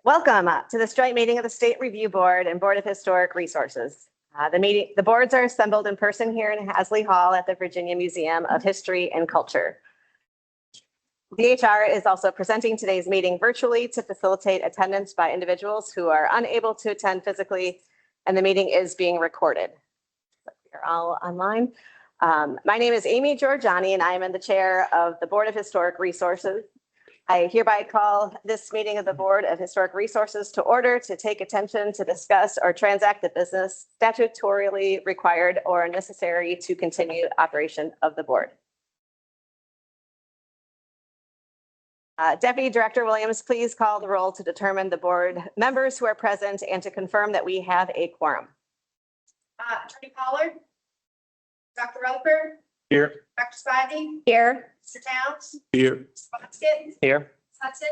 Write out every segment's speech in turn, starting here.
Welcome to this joint meeting of the State Review Board and Board of Historic Resources. The boards are assembled in person here in Hasley Hall at the Virginia Museum of History and Culture. DHR is also presenting today's meeting virtually to facilitate attendance by individuals who are unable to attend physically, and the meeting is being recorded. We're all online. My name is Amy Giorgiani, and I am in the chair of the Board of Historic Resources. I hereby call this meeting of the Board of Historic Resources to order to take attention to discuss or transact the business statutorily required or necessary to continue operation of the board. Deputy Director Williams, please call the roll to determine the board members who are present and to confirm that we have a quorum. Attorney Pollard, Dr. Rutherford, Here. Dr. Spivey, Here. Mr. Towns, Here. Mr. Buskett, Here. Hudson.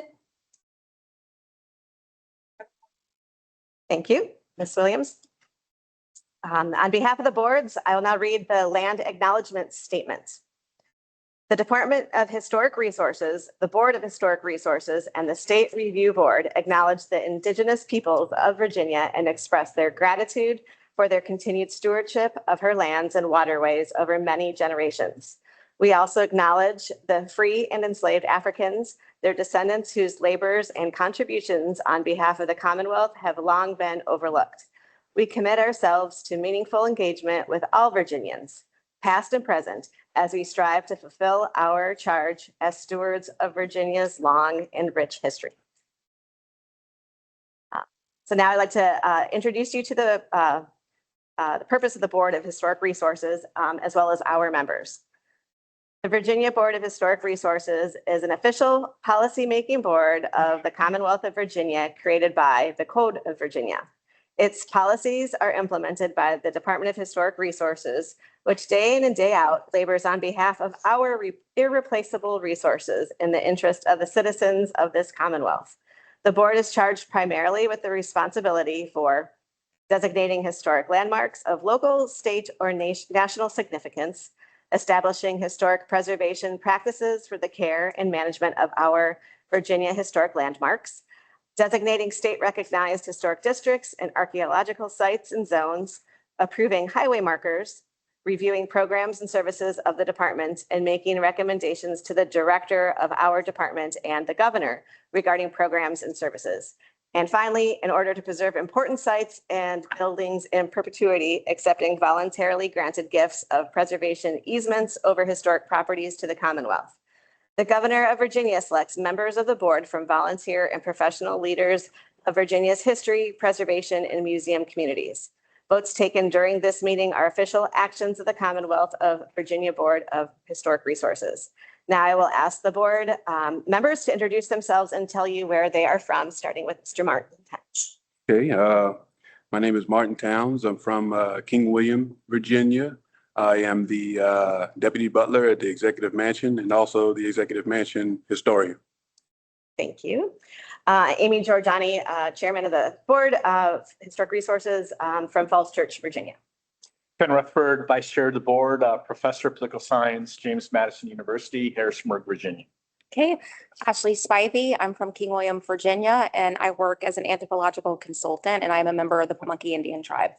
Thank you, Ms. Williams. On behalf of the boards, I will now read the land acknowledgement statement. The Department of Historic Resources, the Board of Historic Resources, and the State Review Board acknowledge the Indigenous peoples of Virginia and express their gratitude for their continued stewardship of her lands and waterways over many generations. We also acknowledge the free and enslaved Africans, their descendants whose labors and contributions on behalf of the Commonwealth have long been overlooked. We commit ourselves to meaningful engagement with all Virginians, past and present, as we strive to fulfill our charge as stewards of Virginia's long and rich history. So now I'd like to introduce you to the purpose of the Board of Historic Resources, as well as our members. The Virginia Board of Historic Resources is an official policy-making board of the Commonwealth of Virginia created by the Code of Virginia. Its policies are implemented by the Department of Historic Resources, which day in and day out labors on behalf of our irreplaceable resources in the interest of the citizens of this Commonwealth. The board is charged primarily with the responsibility for designating historic landmarks of local, state, or national significance, establishing historic preservation practices for the care and management of our Virginia historic landmarks, designating state-recognized historic districts and archaeological sites and zones, approving highway markers, reviewing programs and services of the department, and making recommendations to the director of our department and the governor regarding programs and services. And finally, in order to preserve important sites and buildings in perpetuity, accepting voluntarily granted gifts of preservation easements over historic properties to the Commonwealth. The Governor of Virginia selects members of the board from volunteer and professional leaders of Virginia's history, preservation, and museum communities. Votes taken during this meeting are official actions of the Commonwealth of Virginia Board of Historic Resources. Now I will ask the board members to introduce themselves and tell you where they are from, starting with Mr. Martin Towns. Okay. My name is Martin Towns. I'm from King William, Virginia. I am the deputy butler at the Executive Mansion and also the Executive Mansion historian. Thank you. Amy Giorgiani, chairman of the Board of Historic Resources from Falls Church, Virginia. Ken Rutherford, Vice Chair of the Board, Professor of Political Science, James Madison University, Harrisonburg, Virginia. Okay, Ashley Spivey. I'm from King William, Virginia, and I work as an anthropological consultant, and I'm a member of the Pamunkey Indian tribe.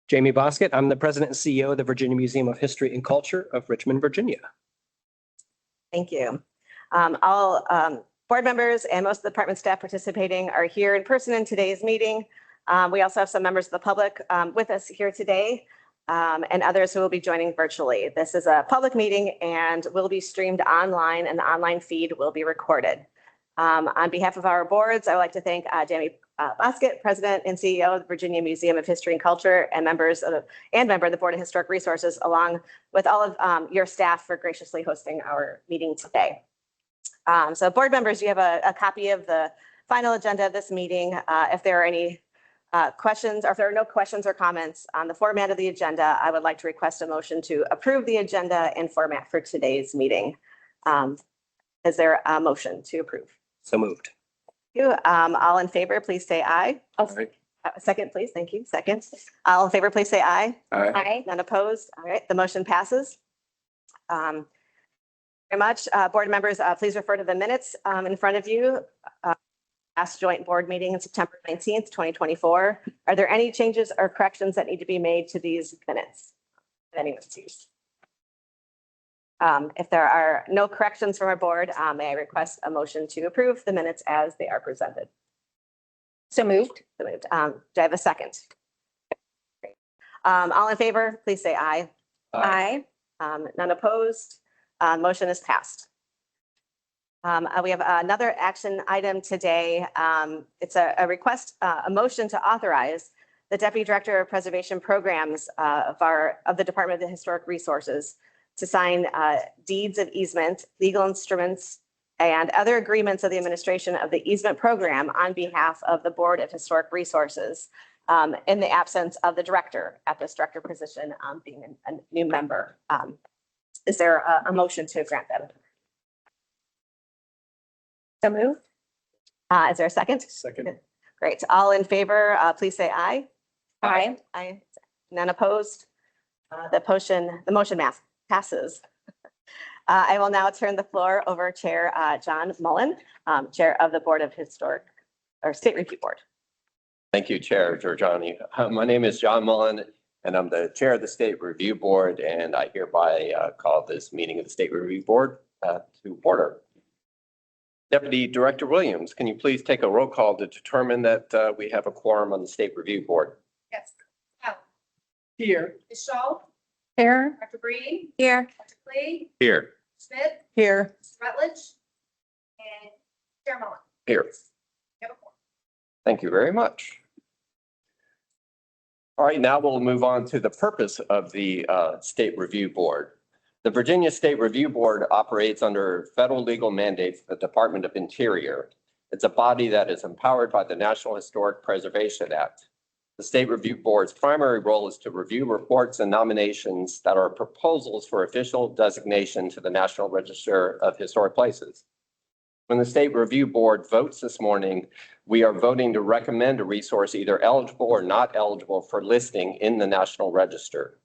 Jamie Boskett. I'm the president and CEO of the Virginia Museum of History and Culture of Richmond, Virginia. Thank you. All board members and most of the department staff participating are here in person in today's meeting. We also have some members of the public with us here today and others who will be joining virtually. This is a public meeting and will be streamed online, and the online feed will be recorded. On behalf of our boards, I would like to thank Jamie Boskett, President and CEO of the Virginia Museum of History and Culture, and member of the Board of Historic Resources, along with all of your staff for graciously hosting our meeting today. So board members, you have a copy of the final agenda of this meeting. If there are any questions, or if there are no questions or comments on the format of the agenda, I would like to request a motion to approve the agenda and format for today's meeting. Is there a motion to approve? So moved. Thank you. All in favor, please say aye. Aye. Second, please. Thank you. Second. All in favor, please say aye. Aye. None opposed. All right, the motion passes. Very much. Board members, please refer to the minutes in front of you. last joint board meeting on September 19th, 2024. Are there any changes or corrections that need to be made to these minutes? That anyone sees? If there are no corrections from our board, may I request a motion to approve the minutes as they are presented? So moved. So moved. Do I have a second? Great. All in favor, please say aye. Aye. None opposed. Motion is passed. We have another action item today. It's a request, a motion to authorize the Deputy Director of Preservation Programs of the Department of Historic Resources to sign deeds of easement, legal instruments, and other agreements of the administration of the easement program on behalf of the Board of Historic Resources in the absence of the director at this director position being a new member. Is there a motion to grant that? So moved. Is there a second? Second. Great. All in favor, please say aye. Aye. Aye. None opposed. The motion passes. I will now turn the floor over Chair John Mullen, Chair of the Board of Historic or State Review Board. Thank you, Chair Giorgiani. My name is John Mullen, and I'm the Chair of the State Review Board, and I hereby call this meeting of the State Review Board to order. Deputy Director Williams, can you please take a roll call to determine that we have a quorum on the State Review Board? Yes. Al. Here. Ms. Shaw, Here. Dr. Green, Here. Dr. Clee, Here. Smith, Here. Mr. Rutledge, and Chair Mullen. Here. You have a quorum. Thank you very much. All right, now we'll move on to the purpose of the State Review Board. The Virginia State Review Board operates under federal legal mandates of the Department of Interior. It's a body that is empowered by the National Historic Preservation Act. The State Review Board's primary role is to review reports and nominations that are proposals for official designation to the National Register of Historic Places. When the State Review Board votes this morning, we are voting to recommend a resource either eligible or not eligible for listing in the National Register.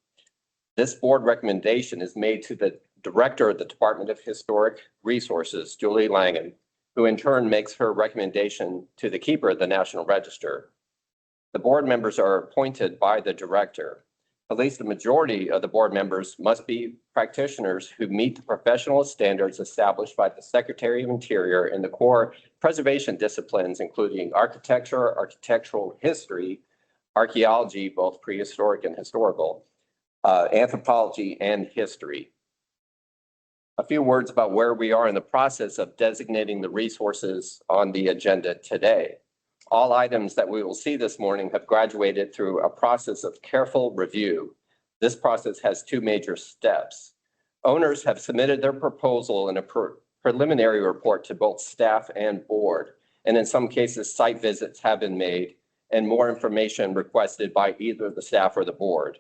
This board recommendation is made to the Director of the Department of Historic Resources, Julie Langen, who in turn makes her recommendation to the Keeper of the National Register. The board members are appointed by the Director. At least the majority of the board members must be practitioners who meet the professional standards established by the Secretary of Interior in the core preservation disciplines, including architecture, architectural history, archaeology, both prehistoric and historical, anthropology, and history. A few words about where we are in the process of designating the resources on the agenda today. All items that we will see this morning have graduated through a process of careful review. This process has two major steps. Owners have submitted their proposal in a preliminary report to both staff and board, and in some cases, site visits have been made and more information requested by either the staff or the board.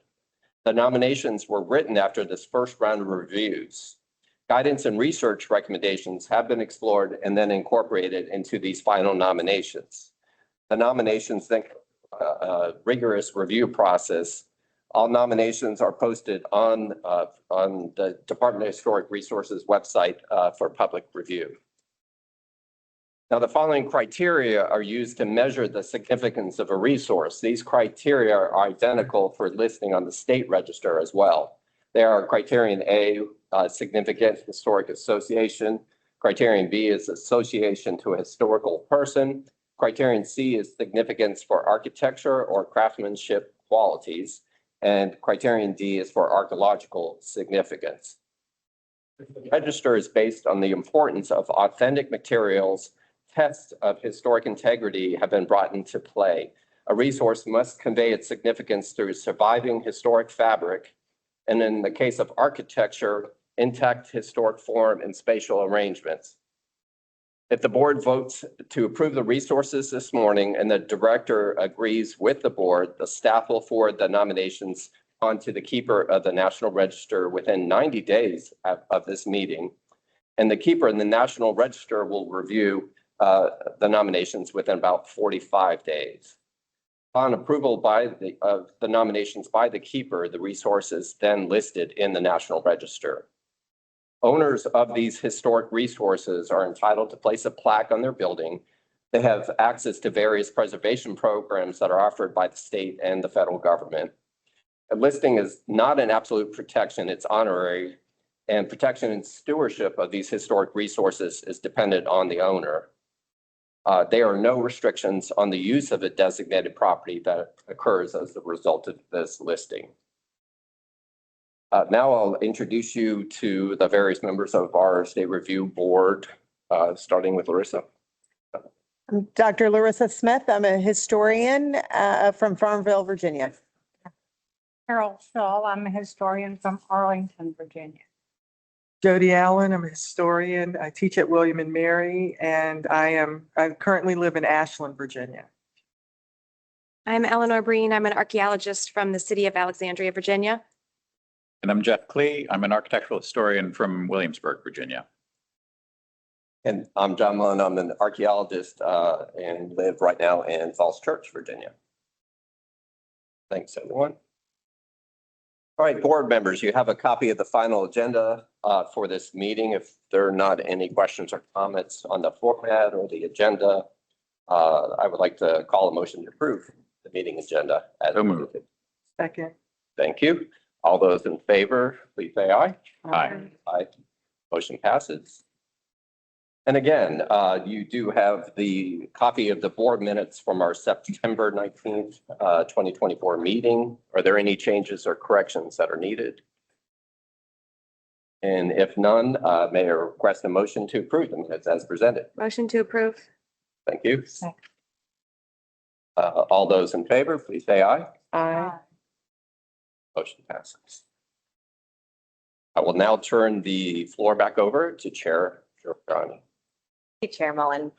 The nominations were written after this first round of reviews. Guidance and research recommendations have been explored and then incorporated into these final nominations. The nominations then a rigorous review process. All nominations are posted on the Department of Historic Resources website for public review. Now, the following criteria are used to measure the significance of a resource. These criteria are identical for listing on the state register as well. They are criterion A, significant historic association. Criterion B is association to a historical person. Criterion C is significance for architecture or craftsmanship qualities. And criterion D is for archaeological significance. The register is based on the importance of authentic materials. Tests of historic integrity have been brought into play. A resource must convey its significance through surviving historic fabric, and in the case of architecture, intact historic form and spatial arrangements. If the board votes to approve the resources this morning and the director agrees with the board, the staff will forward the nominations onto the Keeper of the National Register within 90 days of this meeting. And the Keeper in the National Register will review the nominations within about 45 days. Upon approval of the nominations by the Keeper, the resource is then listed in the National Register. Owners of these historic resources are entitled to place a plaque on their building They have access to various preservation programs that are offered by the state and the federal government. A listing is not an absolute protection, it's honorary, and protection and stewardship of these historic resources is dependent on the owner. There are no restrictions on the use of a designated property that occurs as a result of this listing. Now I'll introduce you to the various members of our State Review Board, starting with Larissa. I'm Dr. Larissa Smith. I'm a historian from Farmville, Virginia. Carol Shaw, I'm a historian from Arlington, Virginia. Jody Allen, I'm a historian. I teach at William and Mary, and I currently live in Ashland, Virginia. I'm Eleanor Breen. I'm an archaeologist from the city of Alexandria, Virginia. And I'm Jeff Klee. I'm an architectural historian from Williamsburg, Virginia. And I'm John Mullen. I'm an archaeologist and live right now in Falls Church, Virginia. Thanks, everyone. All right, board members, you have a copy of the final agenda for this meeting. If there are not any questions or comments on the format or the agenda, I would like to call a motion to approve the meeting agenda. So moved. Second. Thank you. All those in favor, please say aye. Aye. Aye. Motion passes. And again, you do have the copy of the board minutes from our September 19th, 2024 meeting. Are there any changes or corrections that are needed? And if none, may I request a motion to approve the minutes as presented? Motion to approve. Thank you. All those in favor, please say aye. Aye. Motion passes. I will now turn the floor back over to Chair Giordani. Thank you, Chair Mullen.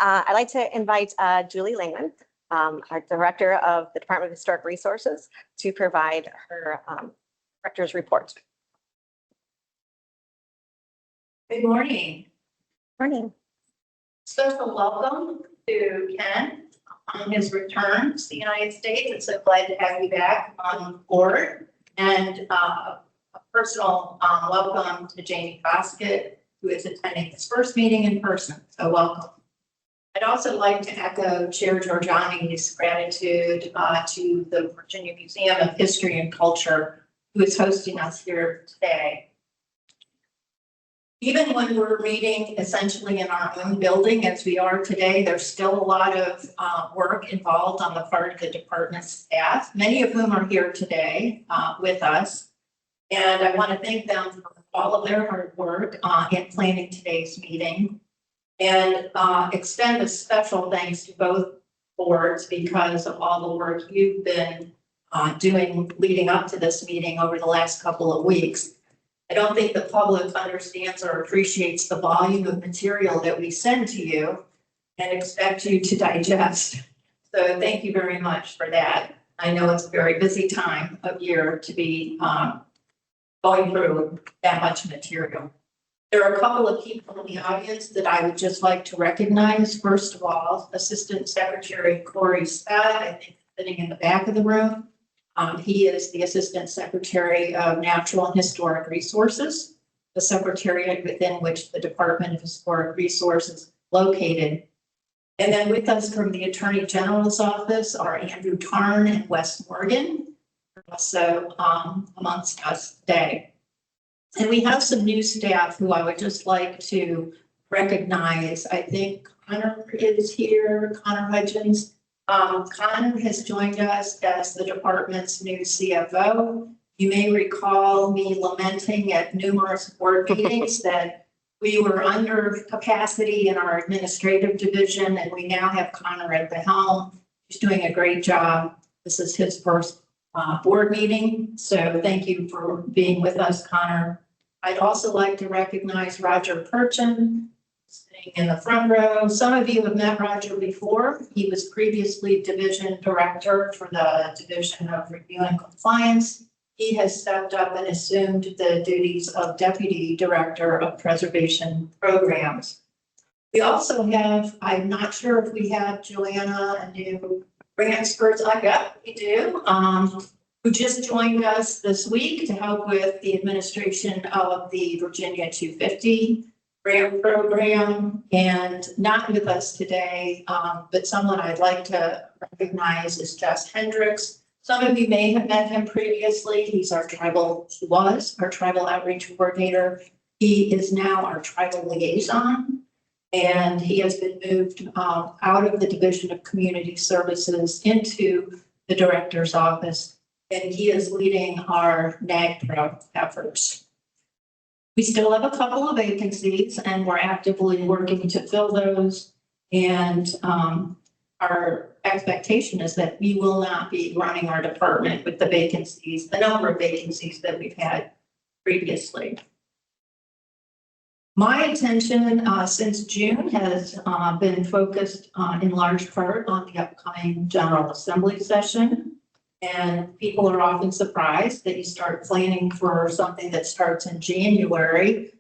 I'd like to invite Julie Langman, our Director of the Department of Historic Resources, to provide her Director's report. Good morning. Morning. Special welcome to Ken on his return to the United States. It's so glad to have you back on board. And a personal welcome to Jamie Boskett, who is attending his first meeting in person. So welcome. I'd also like to echo Chair Giordani's gratitude to the Virginia Museum of History and Culture, who is hosting us here today. Even when we're meeting essentially in our own building as we are today, there's still a lot of work involved on the part of the department staff, many of whom are here today with us. And I want to thank them for all of their hard work in planning today's meeting, and extend a special thanks to both boards because of all the work you've been doing leading up to this meeting over the last couple of weeks. I don't think the public understands or appreciates the volume of material that we send to you and expect you to digest. So thank you very much for that. I know it's a very busy time of year to be going through that much material. There are a couple of people in the audience that I would just like to recognize. First of all, Assistant Secretary Corey Scott, I think sitting in the back of the room. He is the Assistant Secretary of Natural and Historic Resources, the secretariat within which the Department of Historic Resources is located. And then with us from the Attorney General's office are Andrew Tarn and Wes Morgan, also amongst us today. And we have some new staff who I would just like to recognize. I think Connor is here, Connor Hudgens. Connor has joined us as the department's new CFO. You may recall me lamenting at numerous board meetings that we were under capacity in our administrative division, and we now have Connor at the helm. He's doing a great job. This is his first board meeting, so thank you for being with us, Connor. I'd also like to recognize Roger Perchin, sitting in the front row. Some of you have met Roger before. He was previously Division Director for the Division of Review and Compliance. He has stepped up and assumed the duties of Deputy Director of Preservation Programs. We also have, I'm not sure if we have Joanna, a new grants person. Yeah, we do. Who just joined us this week to help with the administration of the Virginia 250 grant program, and not with us today, but someone I'd like to recognize is Jess Hendricks. Some of you may have met him previously. He was our tribal outreach coordinator. He is now our tribal liaison, and he has been moved out of the Division of Community Services into the director's office, and he is leading our NAGPRA efforts. We still have a couple of vacancies, and we're actively working to fill those. And our expectation is that we will not be running our department with the number of vacancies that we've had previously. My attention since June has been focused in large part on the upcoming General Assembly session. And people are often surprised that you start planning for something that starts in January,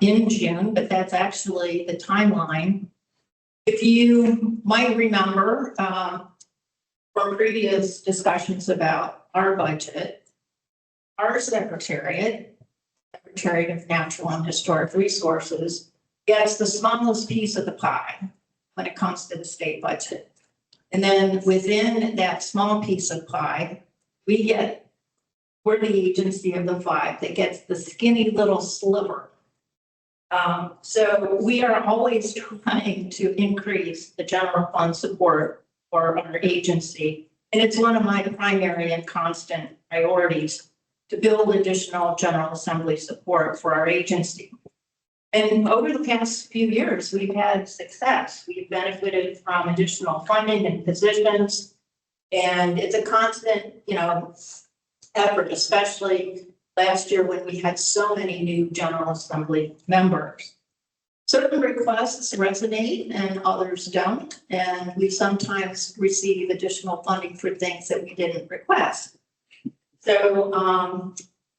in June, but that's actually the timeline. If you might remember from previous discussions about our budget, our Secretariat of Natural and Historic Resources gets the smallest piece of the pie when it comes to the state budget. And then within that small piece of pie, we're the agency of the five that gets the skinny little sliver. So we are always trying to increase the general fund support for our agency. And it's one of my primary and constant priorities to build additional General Assembly support for our agency. And over the past few years, we've had success. We've benefited from additional funding and positions. And it's a constant, effort, especially last year when we had so many new General Assembly members. Certain requests resonate and others don't. And we sometimes receive additional funding for things that we didn't request. So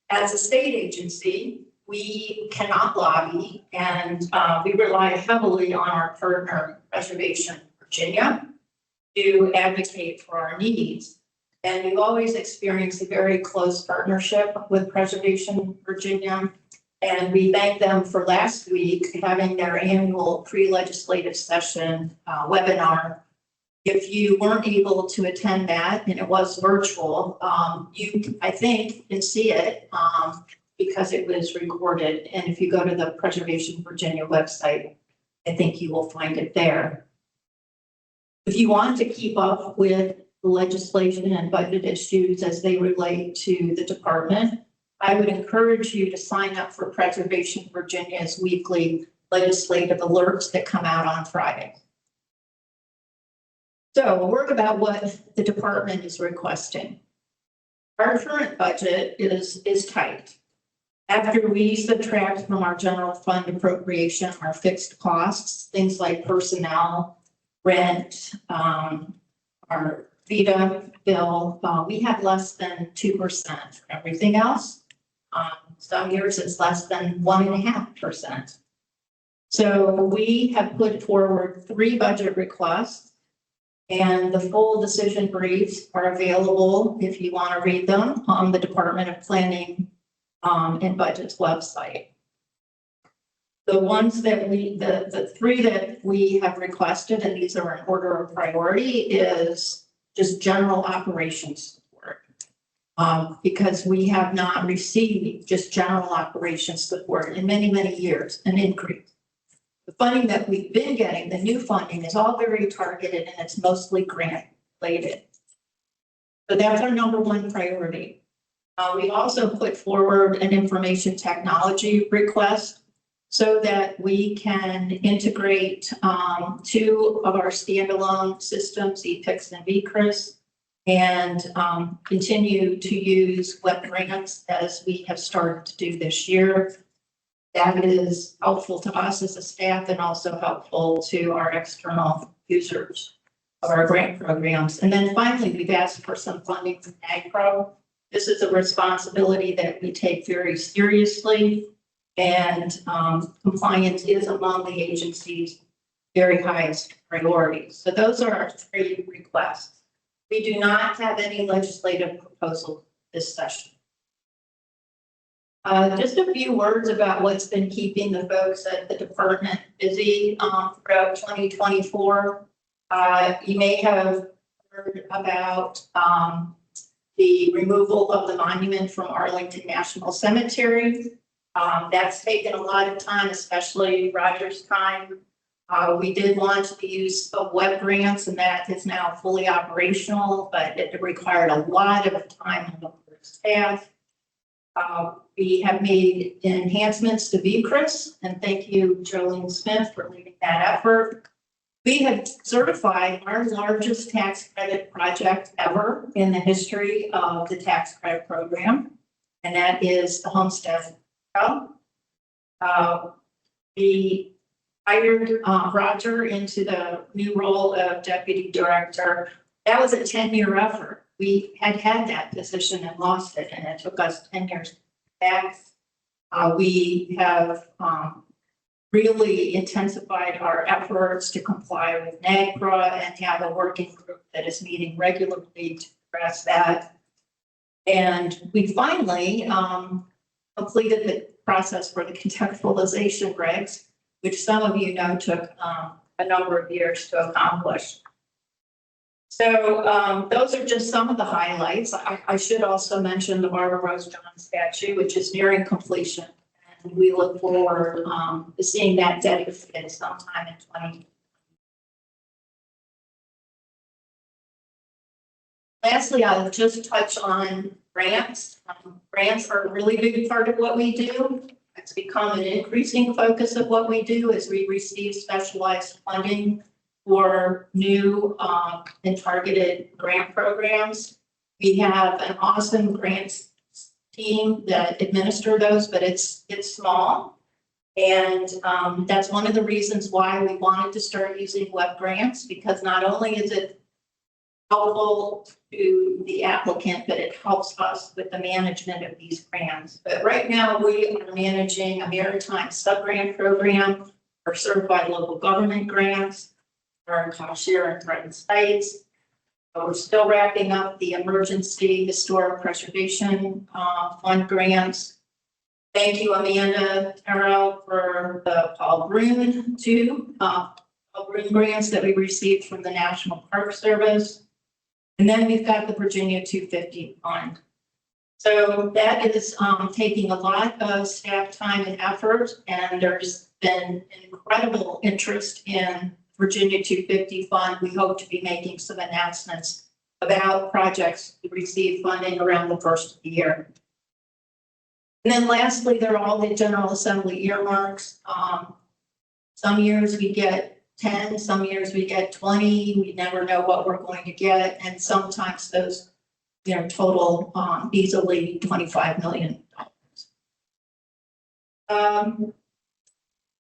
as a state agency, we cannot lobby, and we rely heavily on our partner, Preservation Virginia, to advocate for our needs. And we've always experienced a very close partnership with Preservation Virginia. And we thank them for last week having their annual pre-legislative session webinar. If you weren't able to attend that, and it was virtual, you, I think, can see it because it was recorded. And if you go to the Preservation Virginia website, I think you will find it there. If you want to keep up with the legislation and budget issues as they relate to the department, I would encourage you to sign up for Preservation Virginia's weekly legislative alerts that come out on Friday. So a word about what the department is requesting. Our current budget is tight. After we subtract from our general fund appropriation our fixed costs, things like personnel, rent, our VITA bill, we have less than 2%. Everything else, some years it's less than 1.5%. So we have put forward 3 budget requests. And the full decision briefs are available if you want to read them on the Department of Planning and Budget's website. The ones that the 3 that we have requested, and these are in order of priority, is just general operations support. Because we have not received just general operations support in many, many years, an increase. The funding that we've been getting, the new funding, is all very targeted and it's mostly grant related. So that's our number 1 priority. We also put forward an information technology request so that we can integrate 2 of our standalone systems, ePICS and VCRIS, and continue to use web grants as we have started to do this year. That is helpful to us as a staff and also helpful to our external users of our grant programs. And then finally, we've asked for some funding from NAGPRA. This is a responsibility that we take very seriously, and compliance is among the agency's very highest priorities. So those are our 3 requests. We do not have any legislative proposal this session. Just a few words about what's been keeping the folks at the department busy throughout 2024. You may have heard about the removal of the monument from Arlington National Cemetery. That's taken a lot of time, especially Roger's time. We did launch the use of web grants, and that is now fully operational, but it required a lot of time on the staff. We have made enhancements to VCRIS, and thank you, Jolene Smith, for leading that effort. We have certified our largest tax credit project ever in the history of the tax credit program, and that is the homestead. We hired Roger into the new role of deputy director. That was a 10-year effort. We had that position and lost it, and it took us 10 years back. We have really intensified our efforts to comply with NAGPRA and have a working group that is meeting regularly to address that. And we finally completed the process for the contextualization regs, which some of you know took a number of years to accomplish. So those are just some of the highlights. I should also mention the Barbara Rose John statue, which is nearing completion. And we look forward to seeing that dedicated sometime in 2020. Lastly, I'll just touch on grants. Grants are a really big part of what we do. It's become an increasing focus of what we do as we receive specialized funding for new and targeted grant programs. We have an awesome grants team that administer those, but it's small. And that's one of the reasons why we wanted to start using web grants, because not only is it helpful to the applicant, but it helps us with the management of these grants. But right now we are managing a maritime sub-grant program for certified local government grants, our cost share and threatened sites. We're still wrapping up the emergency historic preservation fund grants. Thank you, Amanda Terrell, for the Paul Brune Paul Brune grants that we received from the National Park Service. And then we've got the Virginia 250 fund. So that is taking a lot of staff time and effort, and there's been incredible interest in Virginia 250 fund. We hope to be making some announcements about projects to receive funding around the first of the year. And then lastly, there are all the General Assembly earmarks. Some years we get 10, some years we get 20. We never know what we're going to get. And sometimes those, total easily $25 million.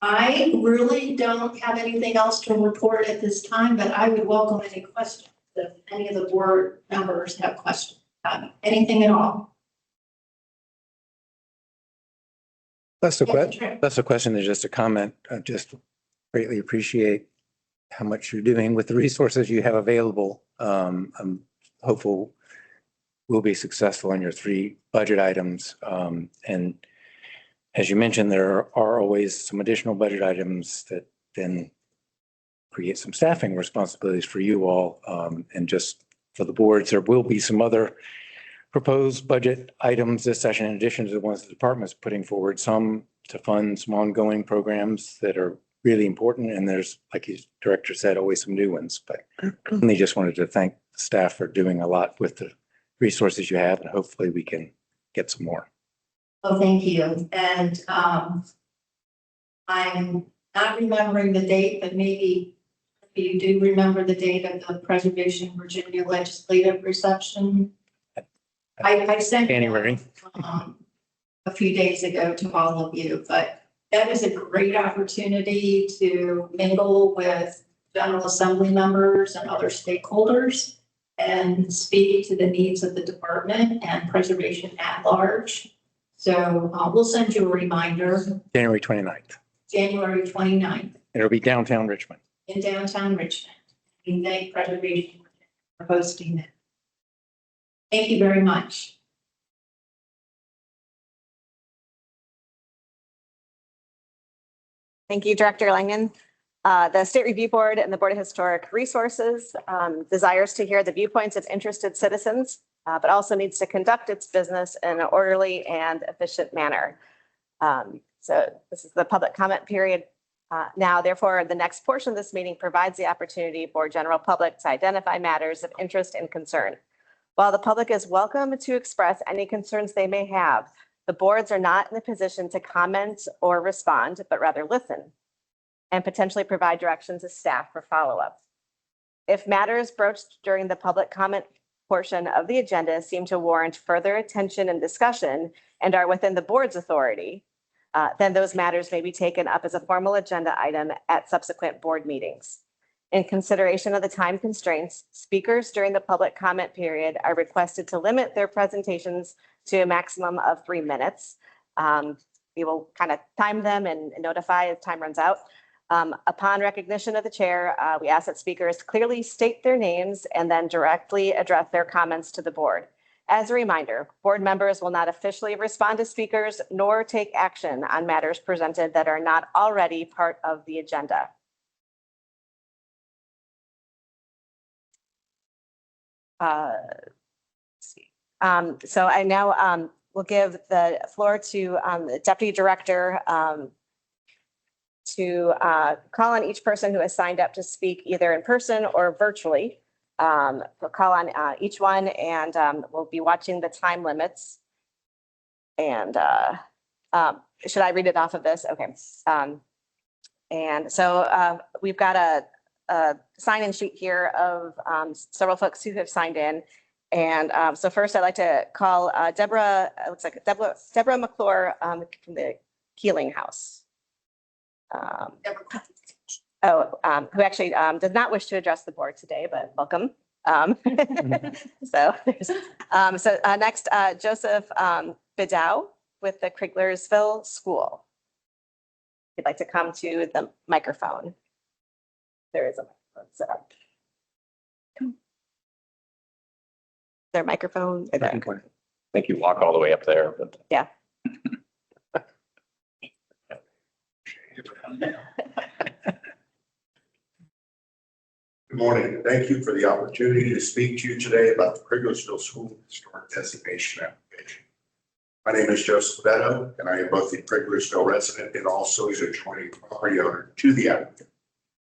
I really don't have anything else to report at this time, but I would welcome any questions if any of the board members have questions about anything at all. That's the question. That's a question. There's just a comment. I just greatly appreciate how much you're doing with the resources you have available. I'm hopeful we'll be successful in your 3 budget items. And as you mentioned, there are always some additional budget items that then create some staffing responsibilities for you all. And just for the boards, there will be some other proposed budget items this session, in addition to the ones the department is putting forward, some to fund some ongoing programs that are really important. And there's, like his director said, always some new ones. But I just wanted to thank the staff for doing a lot with the resources you have, and hopefully we can get some more. Well, thank you. And I'm not remembering the date, but maybe you do remember the date of the Preservation Virginia legislative reception. I sent January. A few days ago to all of you, but that is a great opportunity to mingle with General Assembly members and other stakeholders and speak to the needs of the department and preservation at large. So we'll send you a reminder. January 29th. January 29th. It'll be downtown Richmond. In downtown Richmond. We thank Preservation for hosting it. Thank you very much. Thank you, Director Langen. The State Review Board and the Board of Historic Resources desires to hear the viewpoints of interested citizens, but also needs to conduct its business in an orderly and efficient manner. So this is the public comment period. Now, therefore, the next portion of this meeting provides the opportunity for general public to identify matters of interest and concern. While the public is welcome to express any concerns they may have, the boards are not in the position to comment or respond, but rather listen and potentially provide directions to staff for follow-up. If matters broached during the public comment portion of the agenda seem to warrant further attention and discussion and are within the board's authority, then those matters may be taken up as a formal agenda item at subsequent board meetings. In consideration of the time constraints, speakers during the public comment period are requested to limit their presentations to a maximum of 3 minutes. We will kind of time them and notify as time runs out. Upon recognition of the chair, we ask that speakers clearly state their names and then directly address their comments to the board. As a reminder, board members will not officially respond to speakers nor take action on matters presented that are not already part of the agenda. So I now will give the floor to the Deputy Director to call on each person who has signed up to speak either in person or virtually. We'll call on each one and we'll be watching the time limits. And should I read it off of this? Okay. And so we've got a sign-in sheet here of several folks who have signed in. And so first I'd like to call Deborah, it looks like Deborah McClure from the Keeling House. Who actually does not wish to address the board today, but welcome. So next, Joseph Bidow with the Kriglersville School. If you'd like to come to the microphone. There is a microphone set up. Their microphone. I think you walk all the way up there, but. Yeah. Good morning. Thank you for the opportunity to speak to you today about the Kriglersville School Historic Designation application. My name is Joseph Beto, and I am both a Kriglersville resident and also is a joining property owner to the applicant.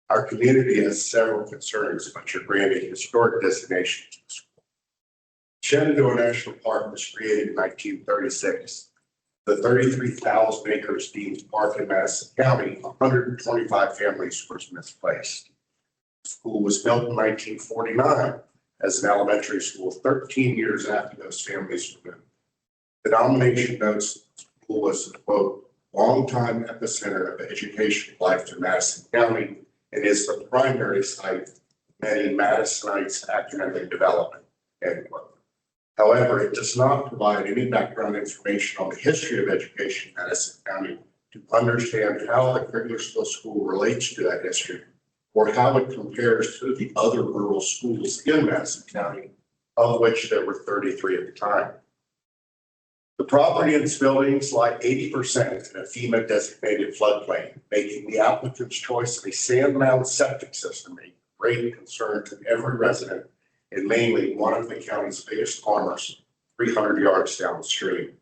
Our community has several concerns about your granting historic designation to the school. Shenandoah National Park was created in 1936. The 33,000 acres deemed park in Madison County, 125 families were misplaced. The school was built in 1949 as an elementary school, 13 years after those families were moved. The nomination notes the school was a quote, longtime epicenter of educational life in Madison County and is the primary site of many Madisonites' academic development, end quote. However, it does not provide any background information on the history of education in Madison County to understand how the Kriglersville School relates to that history or how it compares to the other rural schools in Madison County, of which there were 33 at the time. The property and its buildings lie 80% in a FEMA designated floodplain, making the applicant's choice of a sand mound septic system a great concern to every resident and mainly one of the county's biggest farmers, 300 yards down the street.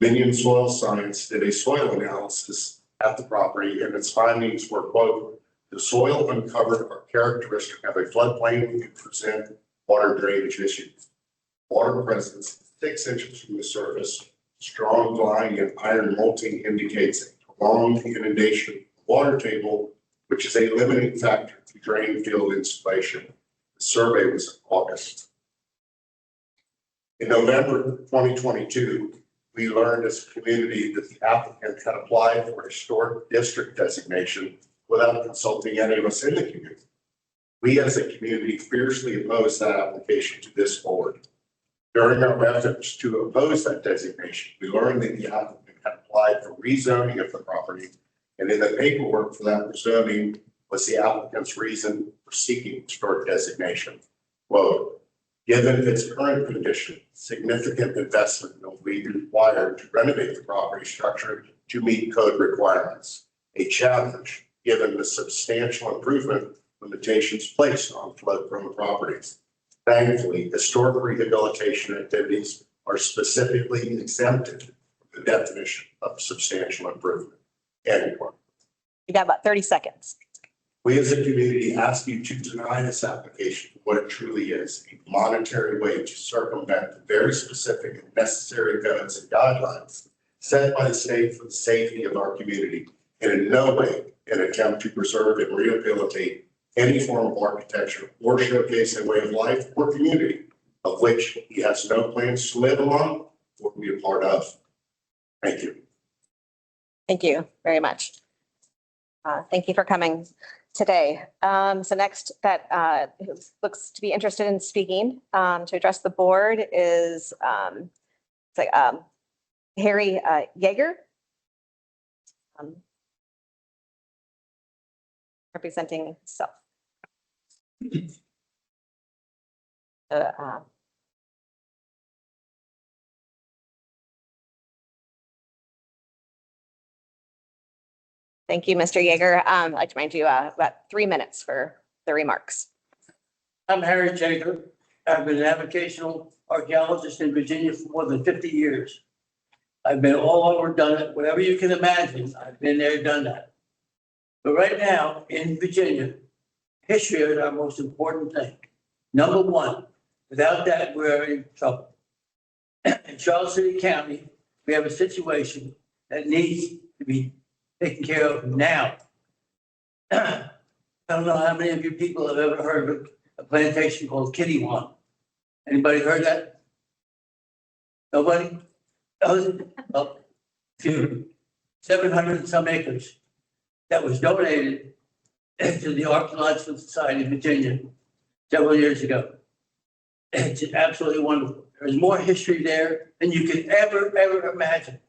Minion Soil Science did a soil analysis at the property and its findings were, quote, the soil uncovered are characteristic of a floodplain and present water drainage issues. Water presence 6 inches from the surface, strong drying and iron molting indicates a prolonged inundation water table, which is a limiting factor to drain field installation. The survey was in August. In November 2022, we learned as a community that the applicant had applied for historic district designation without consulting any of us in the community. We as a community fiercely opposed that application to this board. During our efforts to oppose that designation, we learned that the applicant had applied for rezoning of the property, and in the paperwork for that rezoning was the applicant's reason for seeking historic designation. Quote, given its current condition, significant investment will be required to renovate the property structure to meet code requirements. a challenge given the substantial improvement limitations placed on flood-prone properties. Thankfully, historic rehabilitation activities are specifically exempted from the definition of substantial improvement. End quote. You got about 30 seconds. We as a community ask you to deny this application for what it truly is, a monetary way to circumvent the very specific and necessary codes and guidelines set by the state for the safety of our community, and in no way an attempt to preserve and rehabilitate any form of architecture or showcase a way of life or community of which he has no plans to live among or be a part of. Thank you. Thank you very much. Thank you for coming today. So next that who looks to be interested in speaking to address the board is Harry Yeager. Representing himself. Thank you, Mr. Yeager. I'd like to remind you about 3 minutes for the remarks. I'm Harry Yeager. I've been an avocational archaeologist in Virginia for more than 50 years. I've been all over, done it, whatever you can imagine. I've been there, done that. But right now in Virginia, history is our most important thing. Number one, without that, we're in trouble. In Charles City County, we have a situation that needs to be taken care of now. I don't know how many of you people have ever heard of a plantation called Kittywan. Anybody heard that? Nobody? Oh, 700 and some acres that was donated to the Archaeological Society of Virginia several years ago. It's absolutely wonderful. There's more history there than you could ever imagine.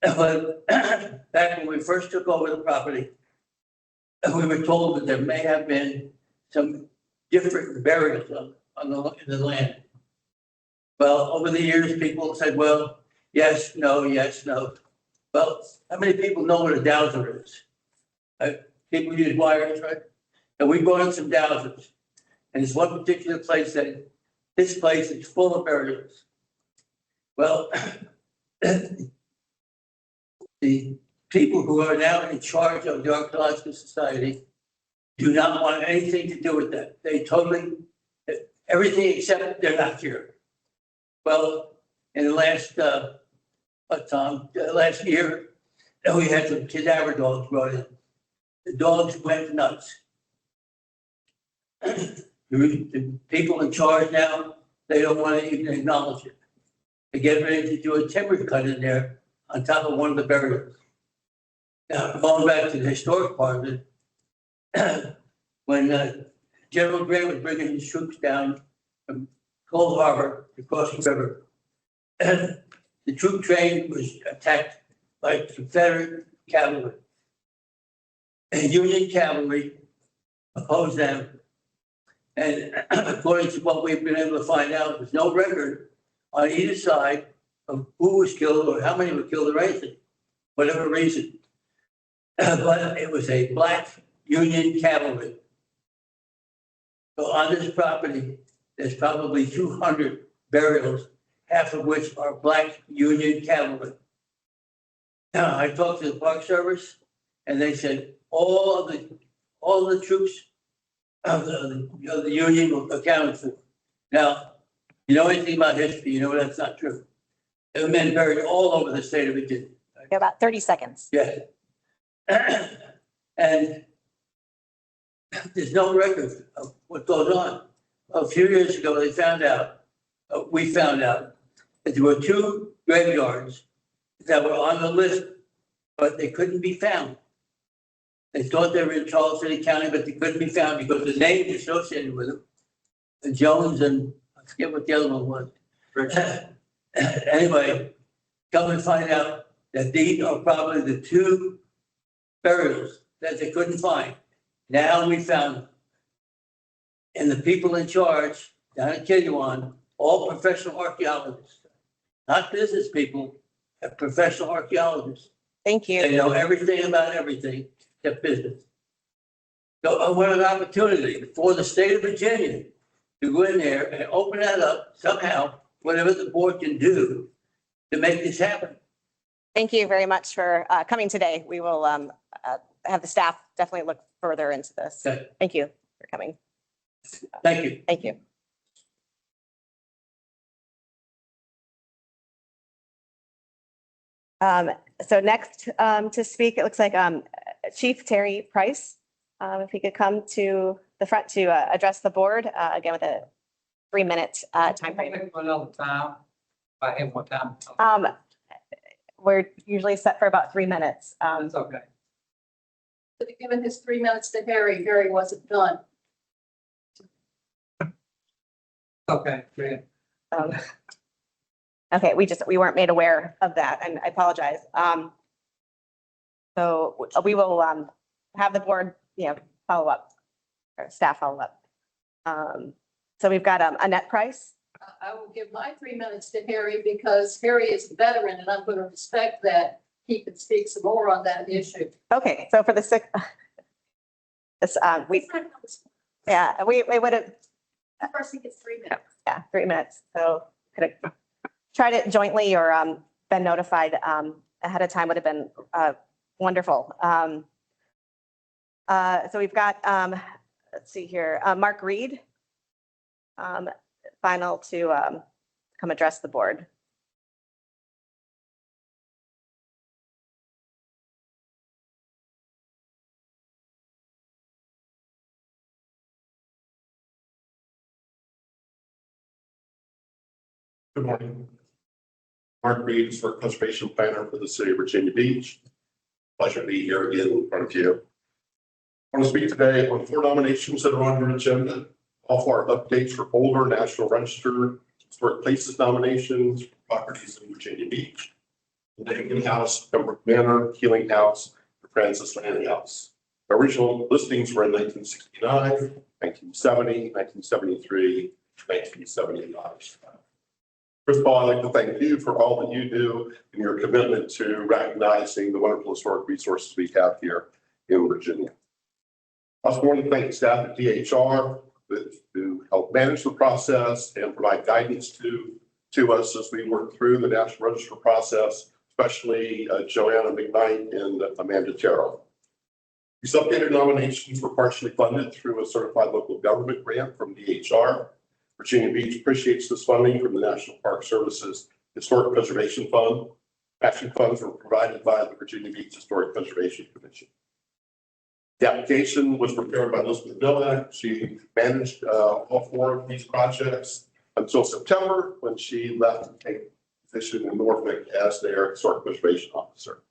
But back when we first took over the property, we were told that there may have been some different burials in the land. Well, over the years, people said, well, yes, no, yes, no. Well, how many people know what a dowser is? People use wires, right? And we brought in some dowsers. And there's one particular place that this place is full of burials. Well, the people who are now in charge of the Archaeological Society do not want anything to do with that. They totally, everything except they're not here. Well, in the last, last year, we had some cadaver dogs brought in. The dogs went nuts. The people in charge now, they don't want to even acknowledge it. They get ready to do a timber cut in there on top of one of the burials. Now, going back to the historic part of it, when General Grant was bringing his troops down from Cold Harbor to cross the river, the troop train was attacked by Confederate cavalry. And Union cavalry opposed them. And according to what we've been able to find out, there's no record on either side of who was killed or how many were killed or anything, whatever reason. But it was a black Union cavalry. So on this property, there's probably 200 burials, half of which are black Union cavalry. Now, I talked to the Park Service, and they said all the troops of the Union were accounted for. Now, you know anything about history, you know that's not true. There were men buried all over the state of Virginia. You have about 30 seconds. Yeah. And there's no record of what goes on. A few years ago, we found out that there were 2 graveyards that were on the list, but they couldn't be found. They thought they were in Charles City County, but they couldn't be found because the names associated with them, the Jones and I forget what the other one was. Anyway, come and find out that these are probably the 2 burials that they couldn't find. Now we found them. And the people in charge down at Kittywan, all professional archaeologists, not business people, professional archaeologists. Thank They you. know everything about everything, their business. So what an opportunity for the state of Virginia to go in there and open that up somehow, whatever the board can do to make this happen. Thank you very much for coming today. We will have the staff definitely look further into this. Okay. Thank you for coming. Thank you. Thank you. So next to speak, it looks like Chief Terry Price. If he could come to the front to address the board, again with a 3-minute time frame. I have more time. We're usually set for about 3 minutes. That's okay. Given his 3 minutes to Harry, Harry wasn't done. Okay, great. Okay, we weren't made aware of that, and I apologize. So we will have the board, follow up, or staff follow up. So we've got Annette Price. I will give my 3 minutes to Harry because Harry is a veteran and I'm going to respect that. He can speak some more on that issue. Okay, so for the six, we would have, First, he gets 3 minutes. yeah, 3 minutes. So could have tried it jointly or been notified ahead of time would have been wonderful. So we've got, let's see here, Mark Reed, final to come address the board. Good morning. Mark Reed, Historic Conservation Planner for the City of Virginia Beach. Pleasure to be here again in front of you. I want to speak today on 4 nominations that are on your agenda. All 4 updates for older National Register Historic Places nominations, properties in Virginia Beach. The Lincoln House, Pembroke Manor, Keeling House, the Francis Landing House. The original listings were in 1969, 1970, 1973, 1979. First of all, I'd like to thank you for all that you do and your commitment to recognizing the wonderful historic resources we have here in Virginia. I also want to thank staff at DHR who help manage the process and provide guidance to us as we work through the National Register process, especially Joanna McKnight and Amanda Terrell. These updated nominations were partially funded through a certified local government grant from DHR. Virginia Beach appreciates this funding from the National Park Service's Historic Preservation Fund. Matching funds were provided by the Virginia Beach Historic Preservation Commission. The application was prepared by Elizabeth Novak. She managed all 4 of these projects until September when she left to take a position in Norfolk as their Historic Preservation Officer.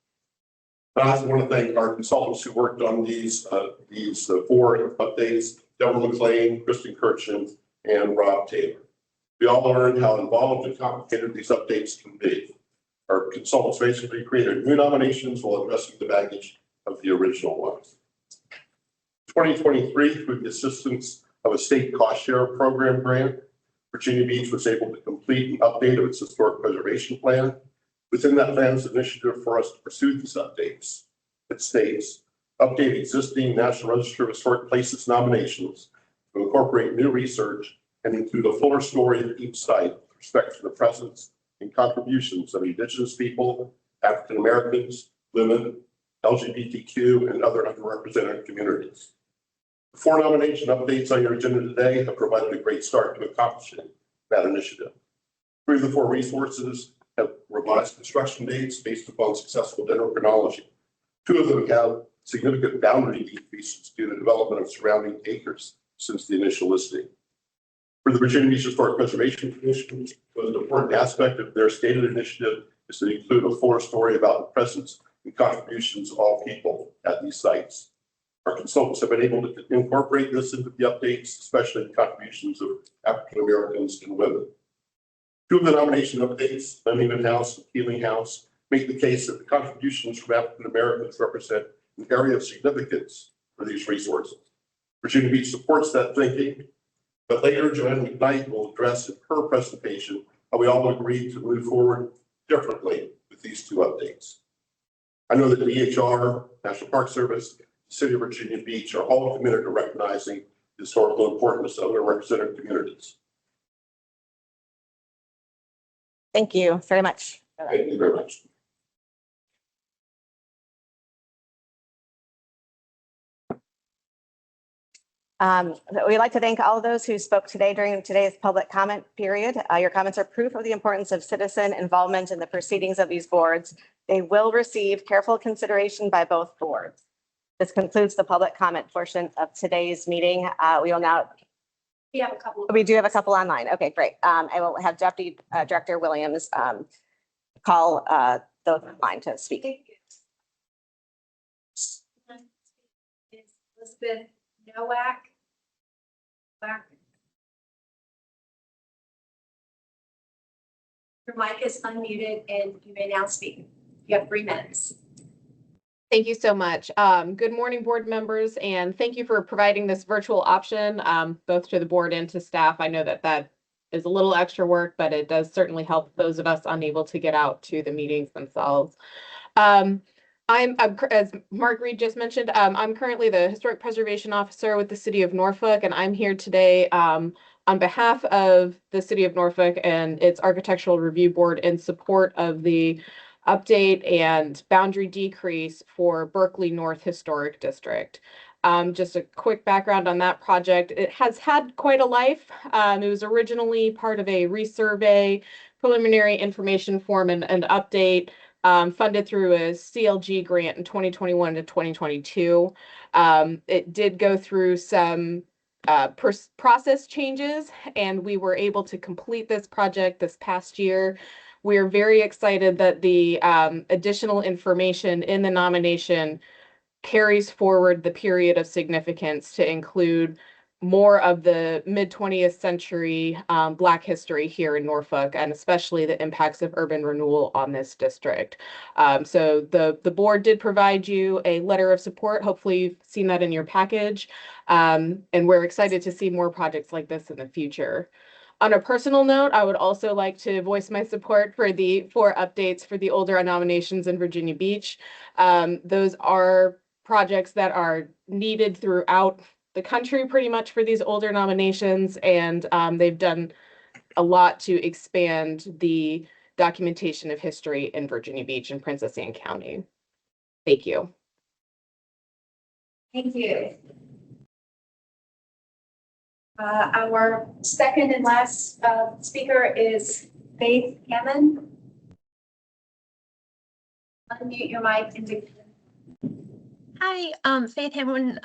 I also want to thank our consultants who worked on these 4 updates, Deborah McLean, Kristen Kirchen, and Rob Taylor. We all learned how involved and complicated these updates can be. Our consultants basically created new nominations while addressing the baggage of the original ones. 2023, through the assistance of a state cost share program grant, Virginia Beach was able to complete an update of its historic preservation plan. Within that plan is an initiative for us to pursue these updates. It states, update existing National Register of Historic Places nominations to incorporate new research and include a fuller story of each site with respect to the presence and contributions of Indigenous people, African Americans, women, LGBTQ, and other underrepresented communities. The 4 nomination updates on your agenda today have provided a great start to accomplishing that initiative. 3 of the 4 resources have revised construction dates based upon successful dendrochronology. 2 of them have significant boundary decreases due to development of surrounding acres since the initial listing. For the Virginia Beach Historic Preservation Commission, an important aspect of their stated initiative is to include a fuller story about the presence and contributions of all people at these sites. Our consultants have been able to incorporate this into the updates, especially the contributions of African Americans and women. 2 of the nomination updates, Lincoln House and Keeling House, make the case that the contributions from African Americans represent an area of significance for these resources. Virginia Beach supports that thinking, but later Joanne McKnight will address in her presentation how we all agreed to move forward differently with these 2 updates. I know that DHR, National Park Service, City of Virginia Beach are all committed to recognizing the historical importance of their represented communities. Thank you very much. Thank you very much. We'd like to thank all of those who spoke today during today's public comment period. Your comments are proof of the importance of citizen involvement in the proceedings of these boards. They will receive careful consideration by both boards. This concludes the public comment portion of today's meeting. We will now. We do have a couple online. Okay, great. I will have Deputy Director Williams call those online to speak. Elizabeth Nowak. Your mic is unmuted and you may now speak. You have 3 minutes. Thank you so much. Good morning, board members, and thank you for providing this virtual option, both to the board and to staff. I know that that is a little extra work, but it does certainly help those of us unable to get out to the meetings themselves. As Mark Reed just mentioned, I'm currently the Historic Preservation Officer with the City of Norfolk, and I'm here today on behalf of the City of Norfolk and its Architectural Review Board in support of the update and boundary decrease for Berkeley North Historic District. Just a quick background on that project. It has had quite a life. It was originally part of a resurvey, preliminary information form and update funded through a CLG grant in 2021 to 2022. It did go through some process changes, and we were able to complete this project this past year. We are very excited that the additional information in the nomination carries forward the period of significance to include more of the mid-20th century Black history here in Norfolk, and especially the impacts of urban renewal on this district. So the board did provide you a letter of support. Hopefully you've seen that in your package. And we're excited to see more projects like this in the future. On a personal note, I would also like to voice my support for the 4 updates for the older nominations in Virginia Beach. Those are projects that are needed throughout the country pretty much for these older nominations, and they've done a lot to expand the documentation of history in Virginia Beach and Princess Anne County. Thank you. Thank you. Our second and last speaker is Faith Hammond. Unmute your mic and begin. Hi, Faith Hammond,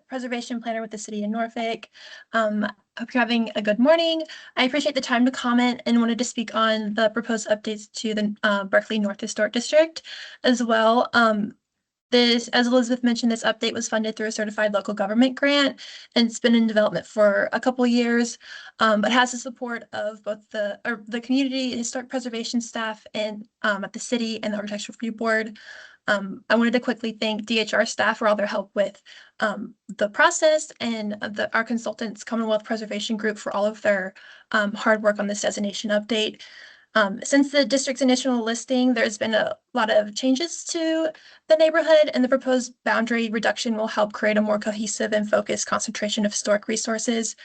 Preservation Planner with the City of Norfolk. Hope you're having a good morning. I appreciate the time to comment and wanted to speak on the proposed updates to the Berkeley North Historic District as well. As Elizabeth mentioned, this update was funded through a certified local government grant, and it's been in development for a couple of years, but has the support of both the community historic preservation staff and at the city and the Architectural Review Board. I wanted to quickly thank DHR staff for all their help with the process, and our consultants, Commonwealth Preservation Group, for all of their hard work on this designation update. Since the district's initial listing, there's been a lot of changes to the neighborhood, and the proposed boundary reduction will help create a more cohesive and focused concentration of historic resources.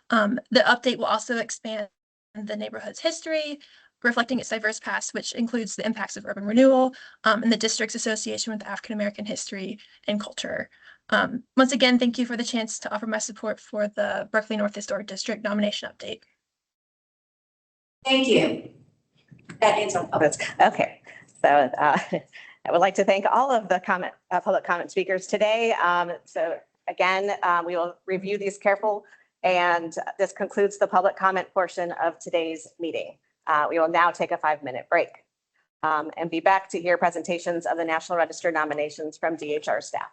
The update will also expand the neighborhood's history, reflecting its diverse past, which includes the impacts of urban renewal and the district's association with African-American history and culture. Once again, thank you for the chance to offer my support for the Berkeley North Historic District nomination update. Thank you. That ends our public. Okay, so I would like to thank all of the public comment speakers today. So again, we will review these careful, and this concludes the public comment portion of today's meeting. We will now take a 5-minute break and be back to hear presentations of the National Register nominations from DHR staff.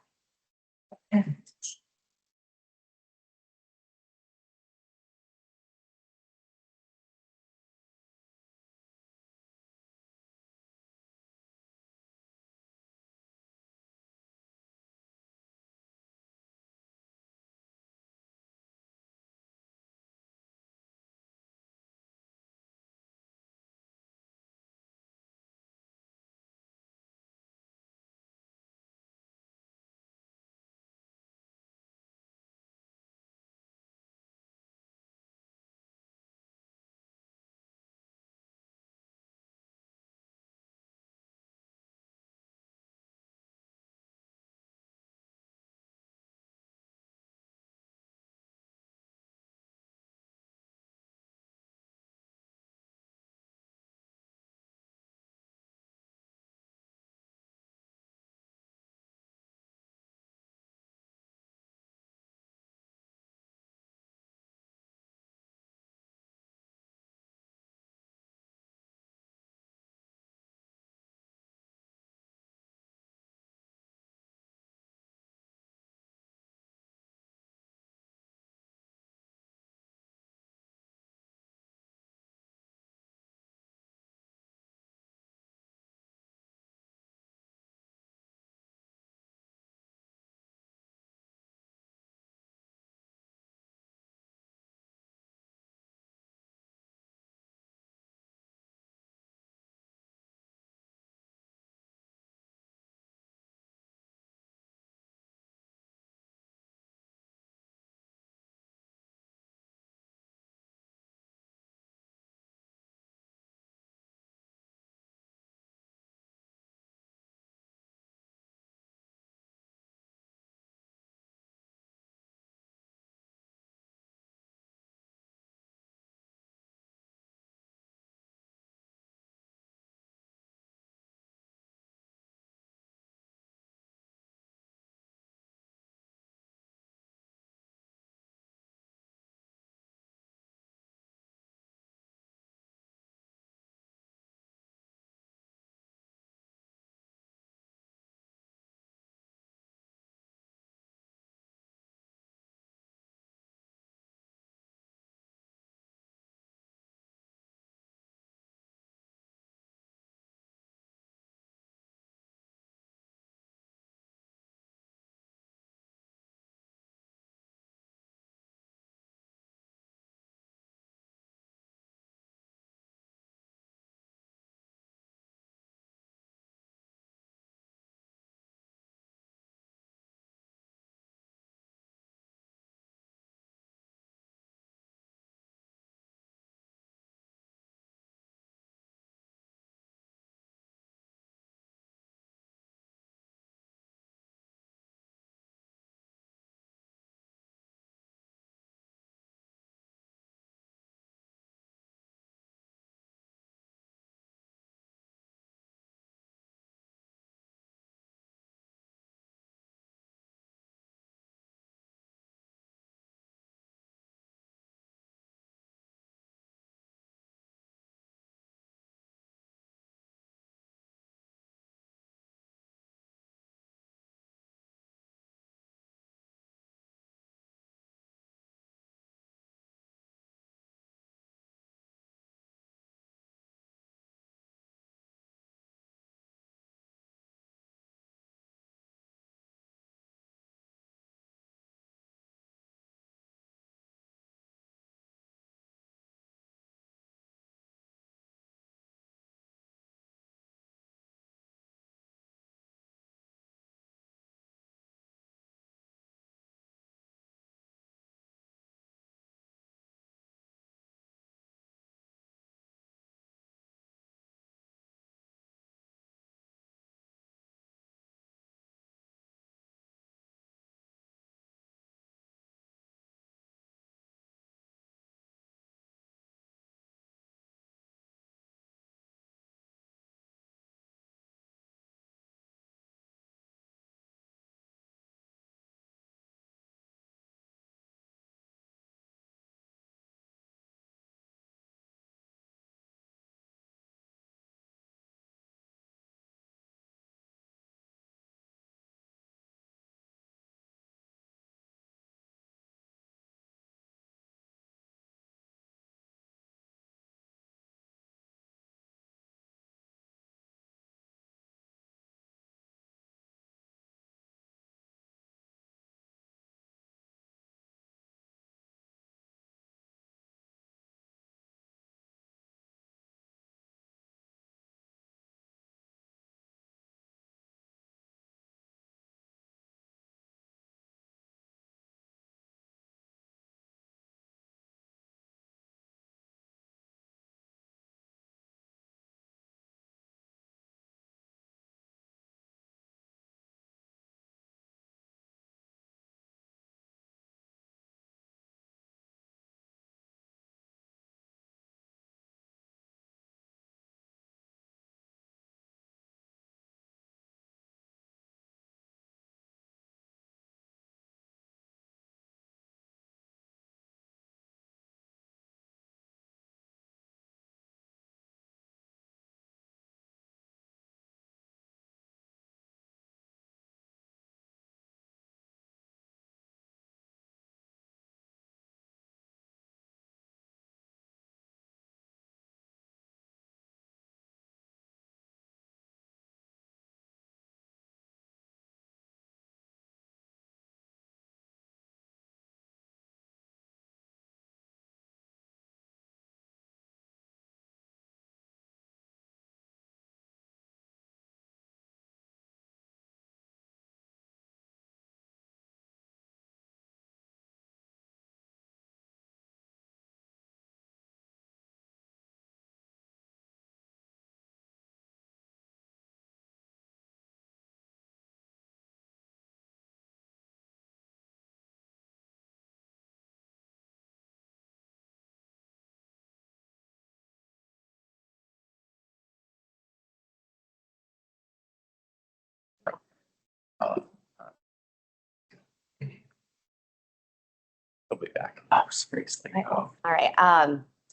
He'll be back. Oh, seriously. Oh, All right,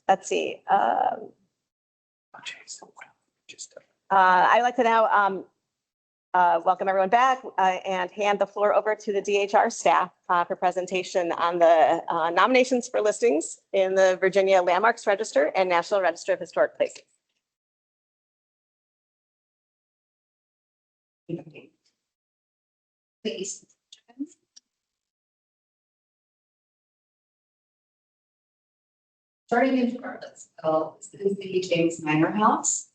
let's see. jeez. Just, I'd like to now welcome everyone back and hand the floor over to the DHR staff for presentation on the nominations for listings in the Virginia Landmarks Register and National Register of Historic Places. Please. Starting in Charlottesville, this is the James Minor House,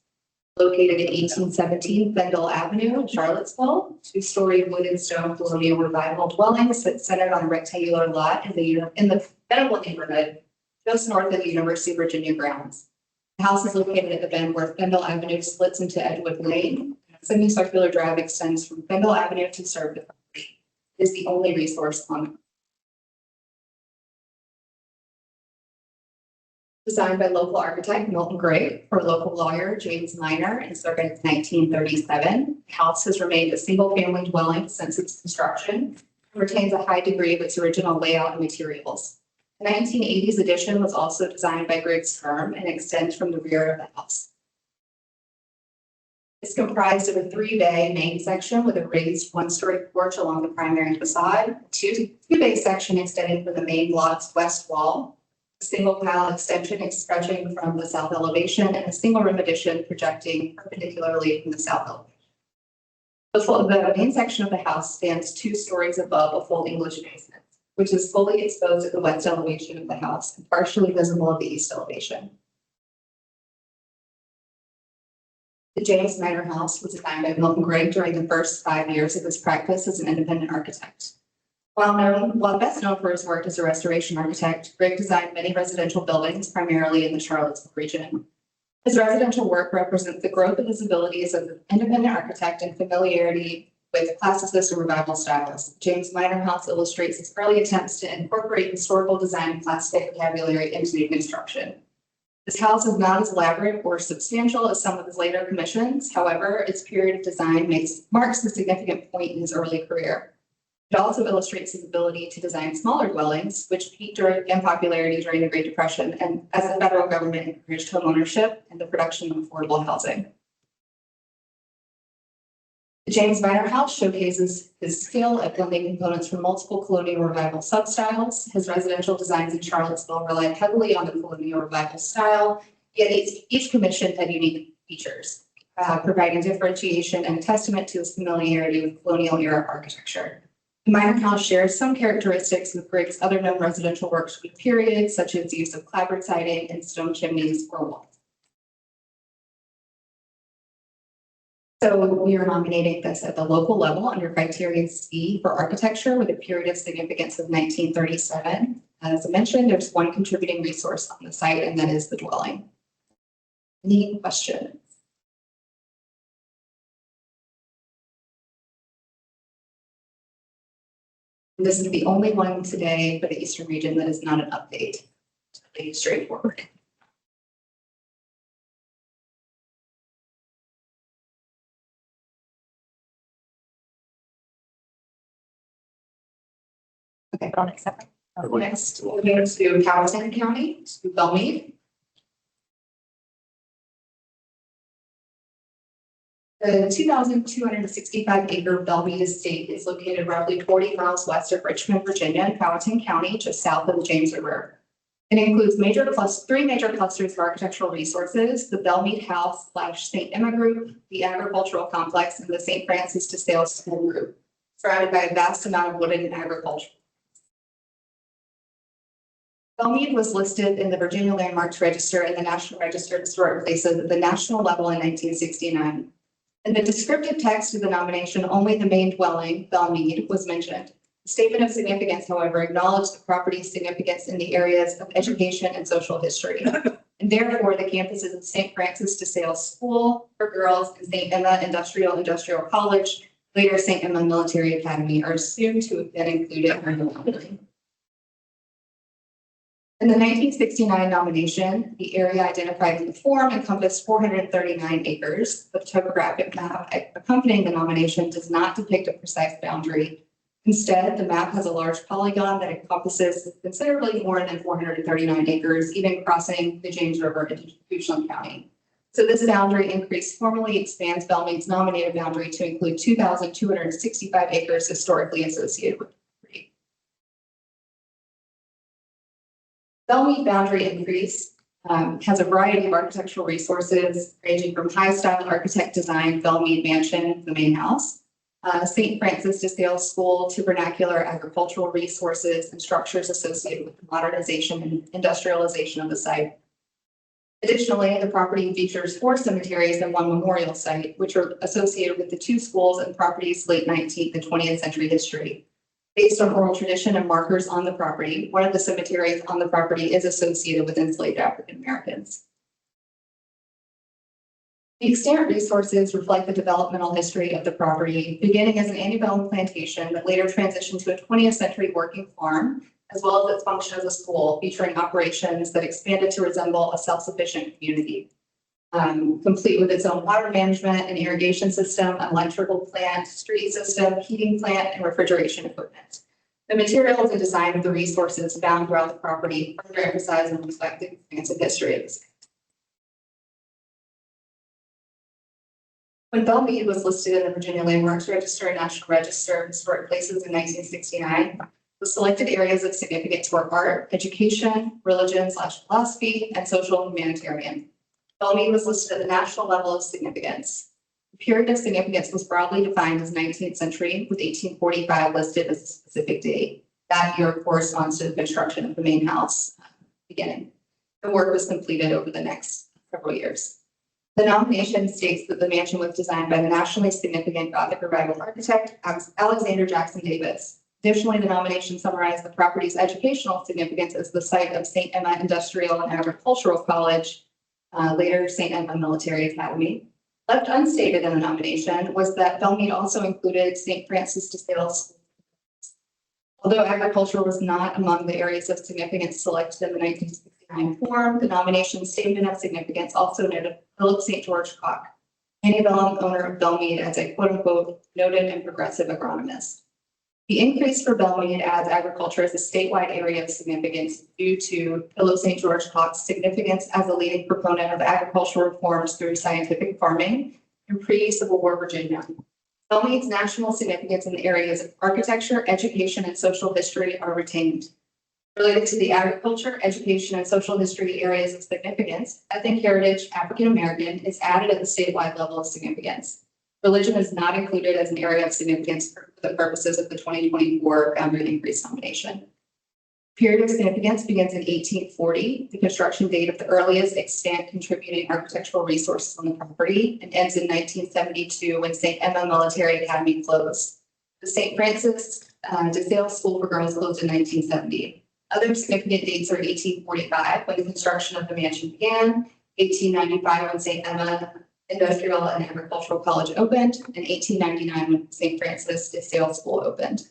located at 1817 Bendel Avenue in Charlottesville. Two-story wood and stone colonial revival dwellings that centered on a rectangular lot in the Venable neighborhood, just north of the University of Virginia grounds. The house is located at the bend where Bendel Avenue splits into Edgewood Lane. A semicircular drive extends from Bendel Avenue to serve the property. It is the only resource on designed by local architect Milton Gregg for local lawyer James Minor in circa 1937. The house has remained a single-family dwelling since its construction and retains a high degree of its original layout and materials. The 1980s addition was also designed by Gregg's firm and extends from the rear of the house. It's comprised of a 3-bay main section with a raised one-story porch along the primary facade, a two-bay section extending from the main block's west wall, a single pile extension stretching from the south elevation, and a single room addition projecting perpendicularly from the south elevation. The main section of the house stands 2 stories above a full English basement, which is fully exposed at the west elevation of the house and partially visible at the east elevation. The James Minor House was designed by Milton Gregg during the first 5 years of his practice as an independent architect. While best known for his work as a restoration architect, Gregg designed many residential buildings, primarily in the Charlottesville region. His residential work represents the growth of his abilities as an independent architect and familiarity with classicist and revival styles. James Minor House illustrates his early attempts to incorporate historical design and classic vocabulary into new construction. This house is not as elaborate or substantial as some of his later commissions. However, its period of design marks a significant point in his early career. It also illustrates his ability to design smaller dwellings, which peaked in popularity during the Great Depression and as the federal government encouraged homeownership and the production of affordable housing. The James Minor House showcases his skill at blending components from multiple colonial revival substyles. His residential designs in Charlottesville relied heavily on the colonial revival style, yet each commission had unique features, providing differentiation and a testament to his familiarity with colonial era architecture. The Minor House shares some characteristics with Gregg's other known residential works from the period, such as use of clapboard siding and stone chimneys or walls. So we are nominating this at the local level under criterion C for architecture with a period of significance of 1937. As I mentioned, there's one contributing resource on the site, and that is the dwelling. Any questions? This is the only one today for the Eastern region that is not an update. It's pretty straightforward. Okay, I'll accept. Next, we'll go to Powhatan County, to Belmead. The 2,265 acre Belmead estate is located roughly 40 miles west of Richmond, Virginia, in Powhatan County, just south of the James River. It includes three major clusters of architectural resources: the Belmead House / St. Emma Group, the Agricultural Complex, and the St. Francis de Sales School Group, surrounded by a vast amount of wooden and agriculture. Belmead was listed in the Virginia Landmarks Register and the National Register of Historic Places at the national level in 1969. In the descriptive text of the nomination, only the main dwelling, Belmead, was mentioned. The statement of significance, however, acknowledged the property's significance in the areas of education and social history. And therefore, the campuses of St. Francis de Sales School for Girls and St. Emma Industrial College, later St. Emma Military Academy, are assumed to have been included in the nomination. In the 1969 nomination, the area identified in the form encompassed 439 acres. The topographic map accompanying the nomination does not depict a precise boundary. Instead, the map has a large polygon that encompasses considerably more than 439 acres, even crossing the James River into Houston County. So this boundary increase formally expands Bellmead's nominated boundary to include 2,265 acres historically associated with the property. Bellmead boundary increase has a variety of architectural resources ranging from high-style architect design Bellmead Mansion, the main house, St. Francis de Sales School to vernacular agricultural resources and structures associated with the modernization and industrialization of the site. Additionally, the property features 4 cemeteries and 1 memorial site, which are associated with the 2 schools and property's late 19th and 20th century history. Based on oral tradition and markers on the property, one of the cemeteries on the property is associated with enslaved African Americans. The extant resources reflect the developmental history of the property, beginning as an antebellum plantation that later transitioned to a 20th century working farm, as well as its function as a school, featuring operations that expanded to resemble a self-sufficient community, complete with its own water management and irrigation system, electrical plant, street system, heating plant, and refrigeration equipment. The materials and design of the resources found throughout the property further emphasize and reflect the expansive history of the site. When Bellmead was listed in the Virginia Landmarks Register and National Register of Historic Places in 1969, the selected areas of significance were art, education, religion/philosophy, and social and humanitarian. Bellmead was listed at the national level of significance. The period of significance was broadly defined as 19th century, with 1845 listed as a specific date. That year corresponds to the construction of the main house beginning. The work was completed over the next several years. The nomination states that the mansion was designed by the nationally significant Gothic Revival architect, Alexander Jackson Davis. Additionally, the nomination summarized the property's educational significance as the site of St. Emma Industrial and Agricultural College, later St. Emma Military Academy. Left unstated in the nomination was that Bellmead also included St. Francis de Sales School. Although agriculture was not among the areas of significance selected in the 1969 form, the nomination statement of significance also noted Philip St. George Cock, antebellum owner of Bellmead, as a quote-unquote noted and progressive agronomist. The increase for Bellmead adds agriculture as a statewide area of significance due to Philip St. George Cock's significance as a leading proponent of agricultural reforms through scientific farming in pre-Civil War Virginia. Bellmead's national significance in the areas of architecture, education, and social history are retained. Related to the agriculture, education, and social history areas of significance, ethnic heritage, African American is added at the statewide level of significance. Religion is not included as an area of significance for the purposes of the 2024 boundary increase nomination. Period of significance begins in 1840, the construction date of the earliest extant contributing architectural resources on the property, and ends in 1972 when St. Emma Military Academy closed. The St. Francis de Sales School for Girls closed in 1970. Other significant dates are 1845, when the construction of the mansion began, 1895, when St. Emma Industrial and Agricultural College opened, and 1899, when St. Francis de Sales School opened.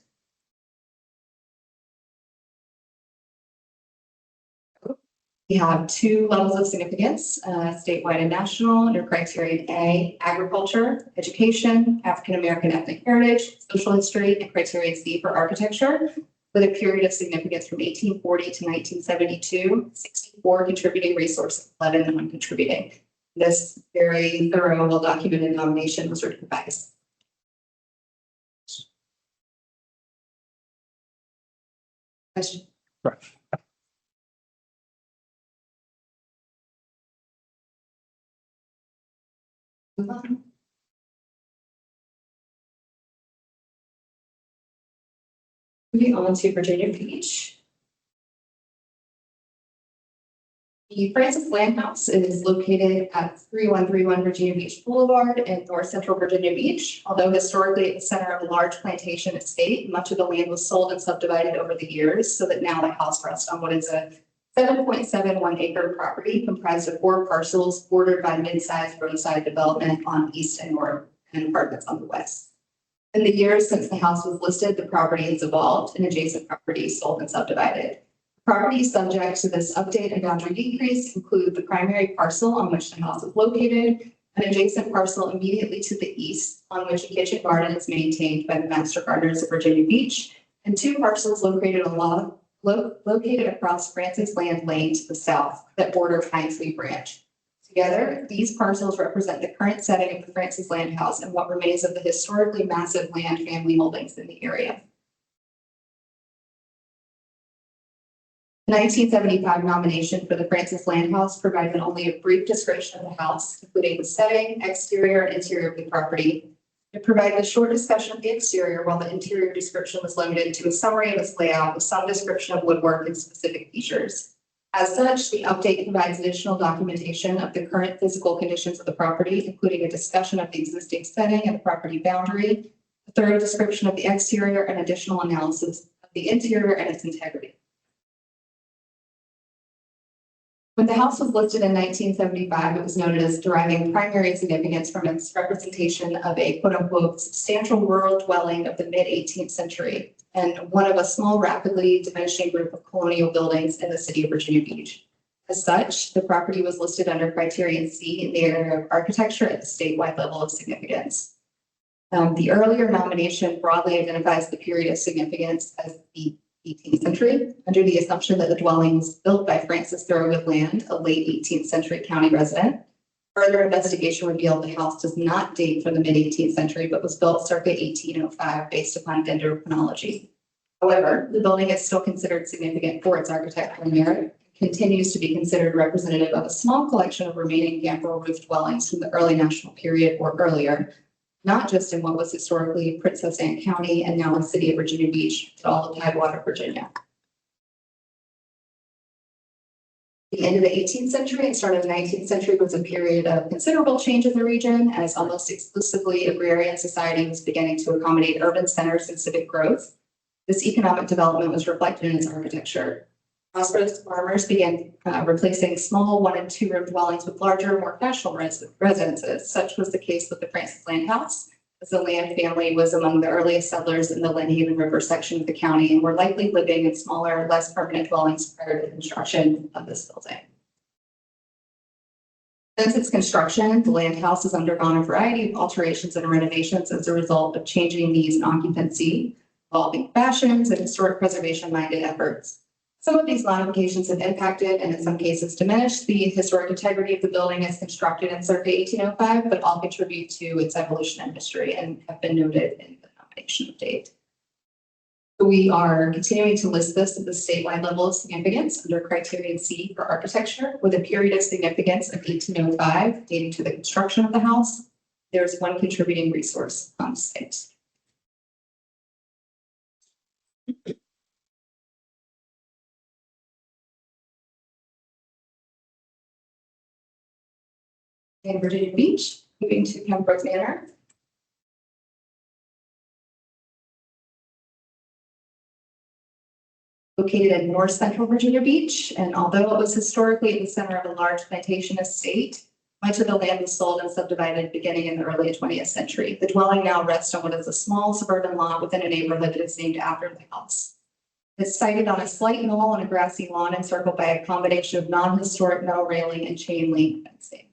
We have 2 levels of significance, statewide and national, under criterion A, agriculture, education, African American ethnic heritage, social history, and criterion C for architecture, with a period of significance from 1840 to 1972, 64 contributing resources, 11 non-contributing. This very thorough, well-documented nomination was recognized. Question? Right. Move on. Moving on to Virginia Beach. The Francis Land House is located at 3131 Virginia Beach Boulevard in north central Virginia Beach. Although historically at the center of a large plantation estate, much of the land was sold and subdivided over the years, so that now the house rests on what is a 7.71 acre property comprised of 4 parcels bordered by mid-sized roadside development on east and north and apartments on the west. In the years since the house was listed, the property has evolved and adjacent properties sold and subdivided. Properties subject to this update and boundary decrease include the primary parcel on which the house is located, an adjacent parcel immediately to the east on which a kitchen garden is maintained by the Master Gardeners of Virginia Beach, and two parcels located across Francis Land Lane to the south that border Hinesley Branch. Together, these parcels represent the current setting of the Francis Land House and what remains of the historically massive land family holdings in the area. The 1975 nomination for the Francis Land House provided only a brief description of the house, including the setting, exterior, and interior of the property. It provided a short discussion of the exterior, while the interior description was limited to a summary of its layout with some description of woodwork and specific features. As such, the update provides additional documentation of the current physical conditions of the property, including a discussion of the existing setting and the property boundary, a thorough description of the exterior, and additional analysis of the interior and its integrity. When the house was listed in 1975, it was noted as deriving primary significance from its representation of a quote-unquote substantial rural dwelling of the mid-18th century and one of a small, rapidly diminishing group of colonial buildings in the city of Virginia Beach. As such, the property was listed under criterion C in the area of architecture at the statewide level of significance. The earlier nomination broadly identifies the period of significance as the 18th century, under the assumption that the dwelling was built by Francis Thurgood Land, a late 18th century county resident. Further investigation revealed the house does not date from the mid-18th century, but was built circa 1805 based upon dendrochronology. However, the building is still considered significant for its architectural merit, continues to be considered representative of a small collection of remaining gambrel roof dwellings from the early national period or earlier, not just in what was historically Princess Anne County and now the city of Virginia Beach, but all of Tidewater, Virginia. The end of the 18th century and start of the 19th century was a period of considerable change in the region, as almost exclusively agrarian society was beginning to accommodate urban centers and civic growth. This economic development was reflected in its architecture. Prosperous farmers began replacing small 1- and 2-room dwellings with larger, more fashionable residences. Such was the case with the Francis Land House, as the Land family was among the earliest settlers in the Lynnhaven River section of the county and were likely living in smaller, less permanent dwellings prior to the construction of this building. Since its construction, the Land House has undergone a variety of alterations and renovations as a result of changing needs and occupancy, evolving fashions, and historic preservation-minded efforts. Some of these modifications have impacted and in some cases diminished the historic integrity of the building as constructed in circa 1805, but all contribute to its evolution and history and have been noted in the nomination update. We are continuing to list this at the statewide level of significance under criterion C for architecture with a period of significance of 1805 dating to the construction of the house. There's one contributing resource on site. In Virginia Beach, moving to Pembroke Manor. Located in north central Virginia Beach, and although it was historically at the center of a large plantation estate, much of the land was sold and subdivided beginning in the early 20th century. The dwelling now rests on what is a small suburban lot within a neighborhood that is named after the house. It's sited on a slight knoll on a grassy lawn encircled by a combination of non-historic metal railing and chain link fencing.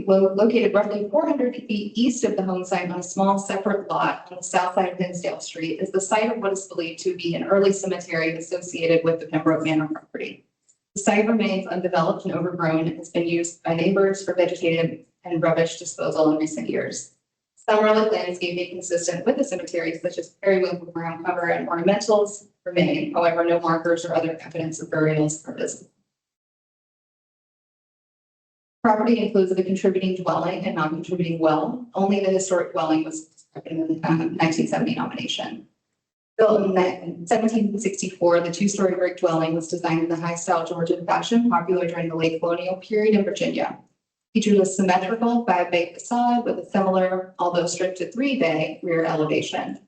Located roughly 400 feet east of the home site on a small separate lot on the south side of Hinsdale Street is the site of what is believed to be an early cemetery associated with the Pembroke Manor property. The site remains undeveloped and overgrown and has been used by neighbors for vegetative and rubbish disposal in recent years. Some relic landscaping consistent with the cemetery, such as periwinkle ground cover and ornamentals, remain. However, no markers or other evidence of burials are visible. Property includes the contributing dwelling and non-contributing well. Only the historic dwelling was in the 1970 nomination. Built in 1764, the 2-story brick dwelling was designed in the high-style Georgian fashion popular during the late colonial period in Virginia. Featured a symmetrical 5-bay facade with a similar, although stripped to 3-bay, rear elevation.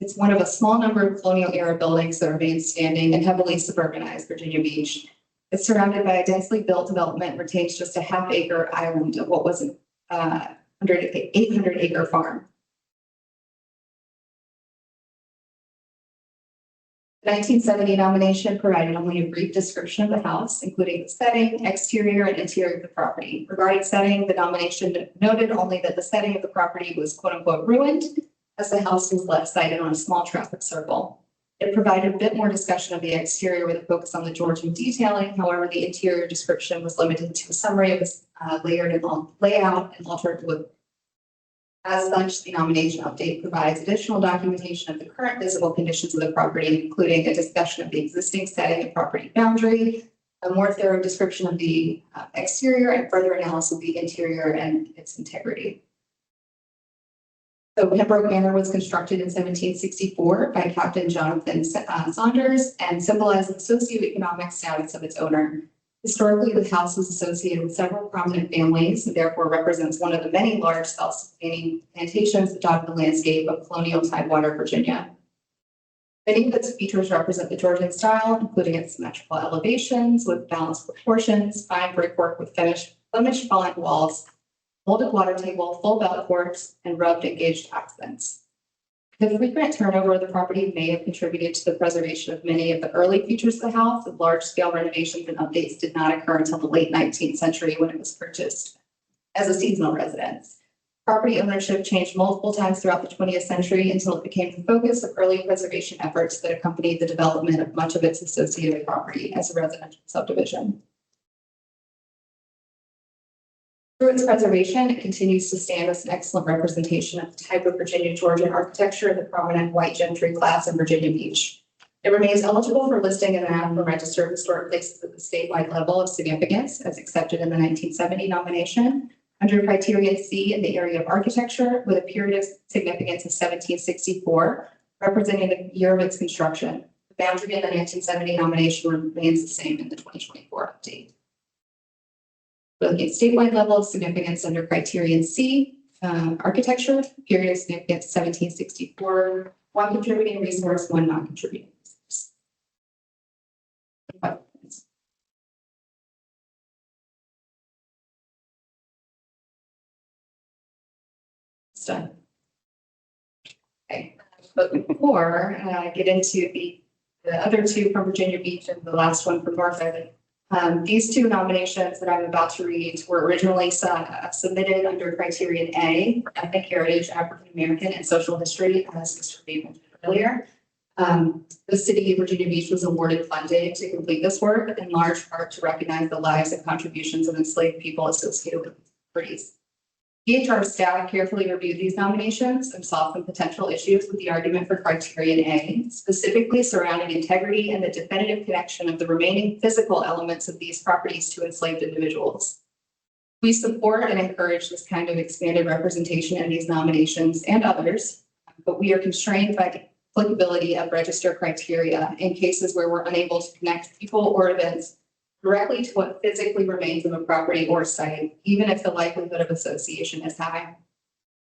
It's one of a small number of colonial-era buildings that remain standing in heavily suburbanized Virginia Beach. It's surrounded by a densely built development and retains just a half-acre island of what was an 800-acre farm. The 1970 nomination provided only a brief description of the house, including the setting, exterior, and interior of the property. Regarding setting, the nomination noted only that the setting of the property was quote unquote ruined, as the house was left sited on a small traffic circle. It provided a bit more discussion of the exterior with a focus on the Georgian detailing. However, the interior description was limited to a summary of its layout and altered wood. As such, the nomination update provides additional documentation of the current visible conditions of the property, including a discussion of the existing setting and property boundary, a more thorough description of the exterior, and further analysis of the interior and its integrity. So Pembroke Manor was constructed in 1764 by Captain Jonathan Saunders and symbolized the socioeconomic status of its owner. Historically, the house was associated with several prominent families and therefore represents one of the many large self-sustaining plantations that dot the landscape of colonial Tidewater, Virginia. Many of its features represent the Georgian style, including its symmetrical elevations with balanced proportions, fine brickwork with Flemish font walls, molded water table, full bell courts, and rubbed engaged accents. The frequent turnover of the property may have contributed to the preservation of many of the early features of the house, and large-scale renovations and updates did not occur until the late 19th century when it was purchased as a seasonal residence. Property ownership changed multiple times throughout the 20th century until it became the focus of early preservation efforts that accompanied the development of much of its associated property as a residential subdivision. Through its preservation, it continues to stand as an excellent representation of the type of Virginia Georgian architecture of the prominent white gentry class in Virginia Beach. It remains eligible for listing in the National Register of Historic Places at the statewide level of significance, as accepted in the 1970 nomination, under criterion C in the area of architecture, with a period of significance of 1764, representing the year of its construction. The boundary in the 1970 nomination remains the same in the 2024 update. Looking at statewide level of significance under criterion C, architecture, period of significance 1764, one contributing resource, one non-contributing resource. It's done. Okay, but before I get into the other two from Virginia Beach and the last one from Norfolk, these two nominations that I'm about to read were originally submitted under criterion A, for ethnic heritage, African American, and social history, as Mr. Reed mentioned earlier. The city of Virginia Beach was awarded funding to complete this work, in large part to recognize the lives and contributions of enslaved people associated with these properties. VHR staff carefully reviewed these nominations and saw some potential issues with the argument for criterion A, specifically surrounding integrity and the definitive connection of the remaining physical elements of these properties to enslaved individuals. We support and encourage this kind of expanded representation in these nominations and others, but we are constrained by the applicability of register criteria in cases where we're unable to connect people or events directly to what physically remains of a property or site, even if the likelihood of association is high.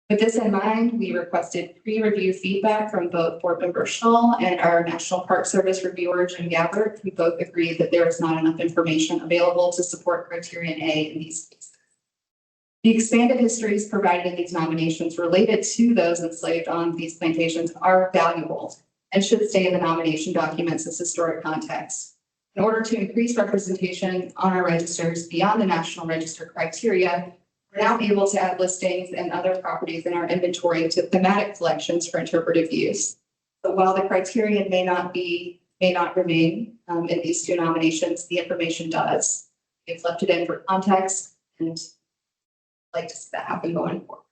With this in mind, we requested pre-review feedback from both Board Member Schull and our National Park Service reviewer, Jim Gabbard, who both agreed that there is not enough information available to support criterion A in these cases. The expanded histories provided in these nominations related to those enslaved on these plantations are valuable and should stay in the nomination documents as historic context. In order to increase representation on our registers beyond the National Register criteria, we're now able to add listings and other properties in our inventory to thematic collections for interpretive use. So while the criterion may not remain in these two nominations, the information does. We've left it in for context, and I'd like to see that happen going forward.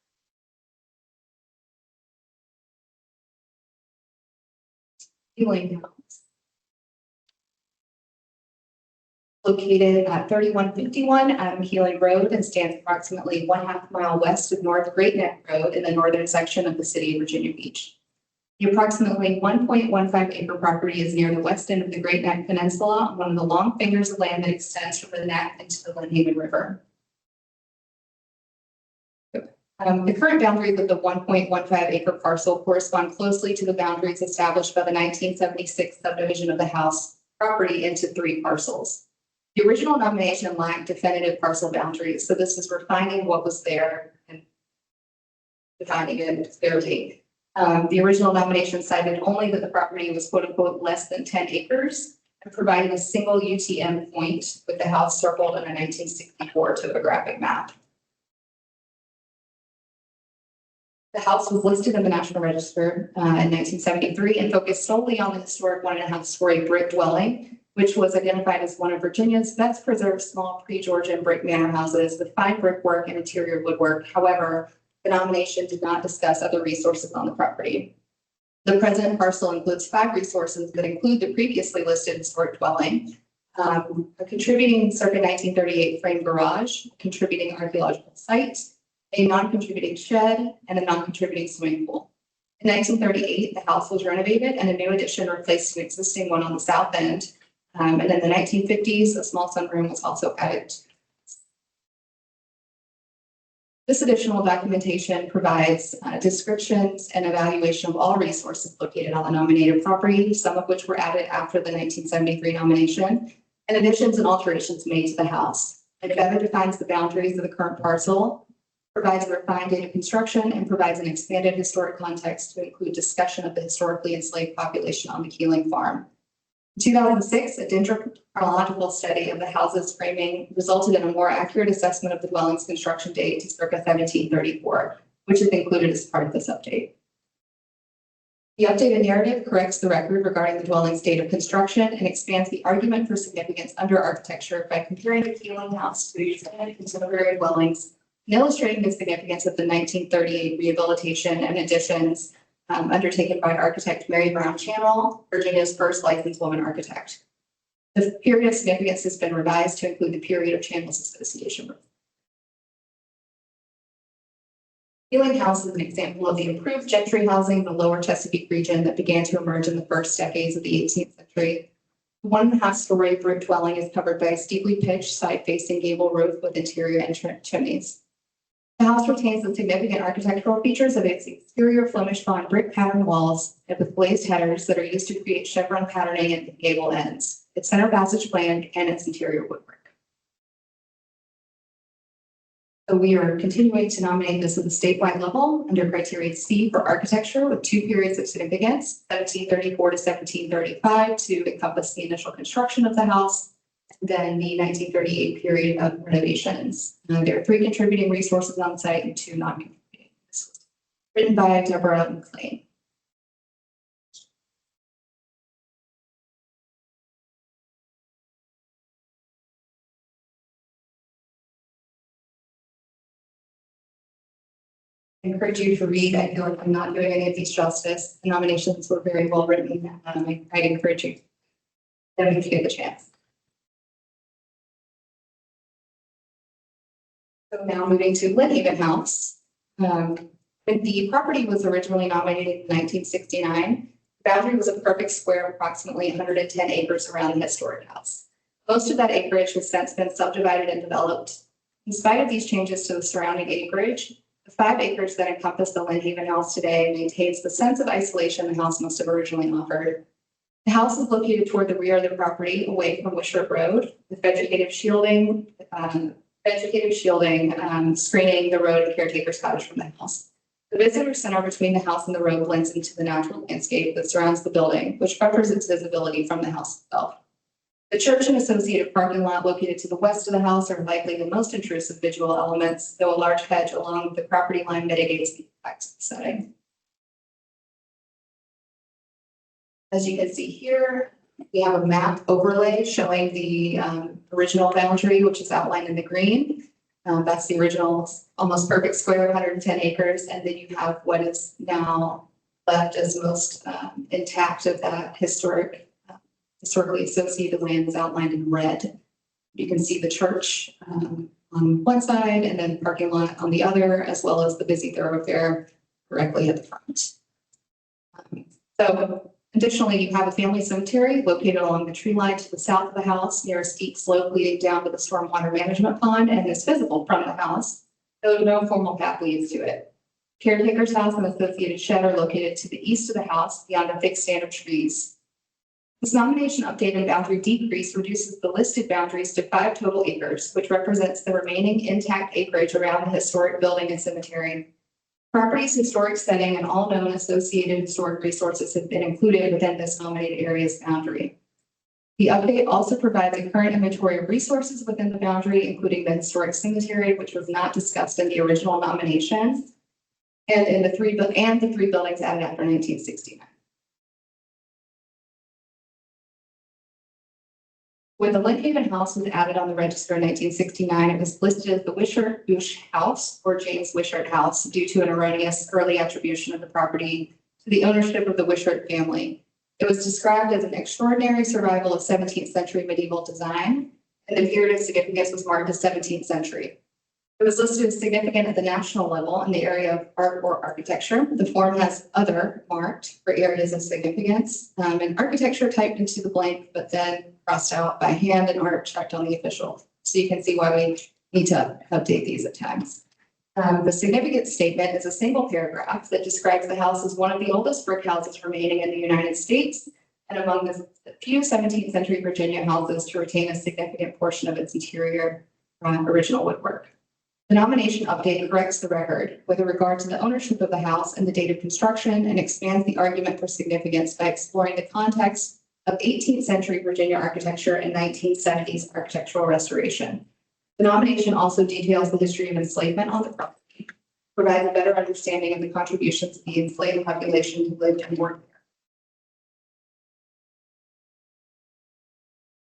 Healing House. Located at 3151 Healing Road and stands approximately 1/2 mile west of North Great Neck Road in the northern section of the city of Virginia Beach. The approximately 1.15 acre property is near the west end of the Great Neck Peninsula on one of the long fingers of land that extends from the neck into the Lynnhaven River. The current boundaries of the 1.15 acre parcel correspond closely to the boundaries established by the 1976 subdivision of the house property into 3 parcels. The original nomination lacked definitive parcel boundaries, so this is refining what was there and defining it clearly. The original nomination cited only that the property was quote unquote less than 10 acres and provided a single UTM point with the house circled in a 1964 topographic map. The house was listed in the National Register in 1973 and focused solely on the historic 1.5-story brick dwelling, which was identified as one of Virginia's best preserved small pre-Georgian brick manor houses with fine brickwork and interior woodwork. However, the nomination did not discuss other resources on the property. The present parcel includes 5 resources that include the previously listed historic dwelling, a contributing circa 1938 frame garage, a contributing archaeological site, a non-contributing shed, and a non-contributing swimming pool. In 1938, the house was renovated and a new addition replaced an existing one on the south end. And in the 1950s, a small sunroom was also added. This additional documentation provides descriptions and evaluation of all resources located on the nominated property, some of which were added after the 1973 nomination, and additions and alterations made to the house. It better defines the boundaries of the current parcel, provides a refined date of construction, and provides an expanded historic context to include discussion of the historically enslaved population on the Keeling farm. In 2006, a dendrochronological study of the house's framing resulted in a more accurate assessment of the dwelling's construction date to circa 1734, which is included as part of this update. The updated narrative corrects the record regarding the dwelling's date of construction and expands the argument for significance under architecture by comparing the Keeling house to the contemporary dwellings and illustrating the significance of the 1938 rehabilitation and additions undertaken by architect Mary Brown Channel, Virginia's first licensed woman architect. The period of significance has been revised to include the period of Channel's association with. Keeling House is an example of the improved gentry housing in the lower Chesapeake region that began to emerge in the first decades of the 18th century. The 1.5-story brick dwelling is covered by a steeply pitched side-facing gable roof with interior and chimneys. The house retains the significant architectural features of its exterior Flemish fawn brick pattern walls and with glazed headers that are used to create chevron patterning at the gable ends, its center passage plan, and its interior woodwork. So we are continuing to nominate this at the statewide level under criteria C for architecture with 2 periods of significance, 1734 to 1735 to encompass the initial construction of the house, then the 1938 period of renovations. There are 3 contributing resources on site and 2 non-contributing. This was written by Deborah McLean. I encourage you to read. I feel like I'm not doing any of these justice. The nominations were very well written. I encourage you if you get the chance. So now moving to Lynnhaven House. When the property was originally nominated in 1969, the boundary was a perfect square of approximately 110 acres around the historic house. Most of that acreage has since been subdivided and developed. In spite of these changes to the surrounding acreage, the 5 acres that encompass the Lynnhaven House today maintains the sense of isolation the house must have originally offered. The house is located toward the rear of the property, away from Wishart Road, with vegetative shielding screening the road and caretaker's cottage from the house. The visitor center between the house and the road blends into the natural landscape that surrounds the building, which buffers its visibility from the house itself. The church and associated parking lot located to the west of the house are likely the most intrusive visual elements, though a large hedge along the property line mitigates the effects of the setting. As you can see here, we have a map overlay showing the original boundary, which is outlined in the green. That's the original almost perfect square, 110 acres. And then you have what is now left as most intact of that historically associated land is outlined in red. You can see the church on one side and then parking lot on the other, as well as the busy thoroughfare directly at the front. So additionally, you have a family cemetery located along the tree line to the south of the house near a steep slope leading down to the stormwater management pond and is visible from the house, though no formal path leads to it. Caretaker's house and associated shed are located to the east of the house beyond a fixed stand of trees. This nomination update and boundary decrease reduces the listed boundaries to 5 total acres, which represents the remaining intact acreage around the historic building and cemetery. Property's historic setting and all known associated historic resources have been included within this nominated area's boundary. The update also provides a current inventory of resources within the boundary, including the historic cemetery, which was not discussed in the original nomination, and the three buildings added after 1969. When the Lynnhaven House was added on the register in 1969, it was listed as the Wishart-Bush House or James Wishart House due to an erroneous early attribution of the property to the ownership of the Wishart family. It was described as an extraordinary survival of 17th century medieval design, and the period of significance was marked as 17th century. It was listed as significant at the national level in the area of art or architecture. The form has other marked for areas of significance, and architecture typed into the blank, but then crossed out by hand and art checked on the official. So you can see why we need to update these at times. The significance statement is a single paragraph that describes the house as one of the oldest brick houses remaining in the United States and among the few 17th century Virginia houses to retain a significant portion of its interior original woodwork. The nomination update corrects the record with regard to the ownership of the house and the date of construction and expands the argument for significance by exploring the context of 18th century Virginia architecture and 1970s architectural restoration. The nomination also details the history of enslavement on the property, provides a better understanding of the contributions of the enslaved population who lived and worked there.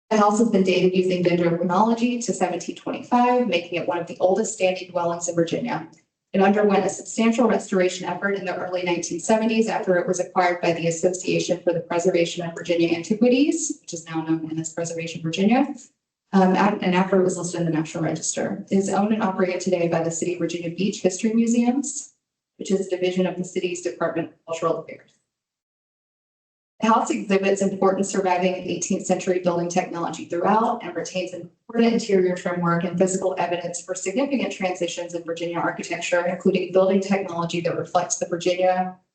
The house has been dated using dendrochronology to 1725, making it one of the oldest standing dwellings in Virginia. It underwent a substantial restoration effort in the early 1970s after it was acquired by the Association for the Preservation of Virginia Antiquities, which is now known as Preservation Virginia, and after it was listed in the National Register. It is owned and operated today by the City of Virginia Beach History Museums, which is a division of the city's Department of Cultural Affairs. The house exhibits important surviving 18th century building technology throughout and retains important interior trimwork and physical evidence for significant transitions in Virginia architecture, including building technology that reflects the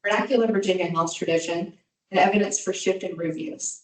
vernacular Virginia house tradition and evidence for shift in room use.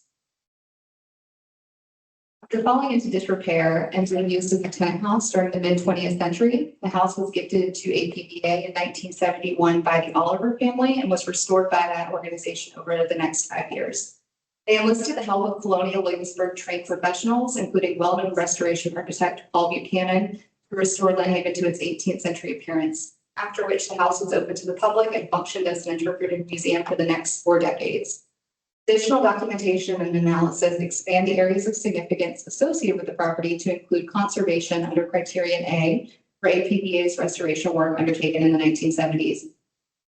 After falling into disrepair and being used as a tenant house during the mid-20th century, the house was gifted to APBA in 1971 by the Oliver family and was restored by that organization over the next 5 years. They enlisted the help of Colonial Williamsburg trained professionals, including well-known restoration architect Paul Buchanan, to restore Lynnhaven to its 18th century appearance, after which the house was open to the public and functioned as an interpretive museum for the next 4 decades. Additional documentation and analysis expand the areas of significance associated with the property to include conservation under Criterion A for APBA's restoration work undertaken in the 1970s.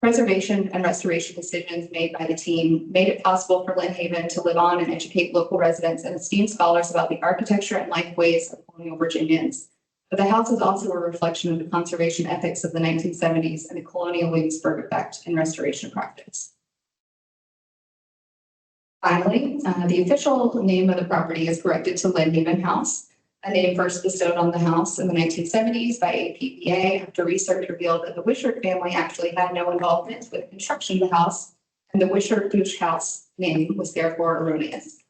Preservation and restoration decisions made by the team made it possible for Lynnhaven to live on and educate local residents and esteemed scholars about the architecture and life ways of colonial Virginians. But the house is also a reflection of the conservation ethics of the 1970s and the colonial Williamsburg effect in restoration practice. Finally, the official name of the property is corrected to Lynnhaven House, a name first bestowed on the house in the 1970s by APBA after research revealed that the Wishart family actually had no involvement with construction of the house, and the Wishart-Bush House name was therefore erroneous.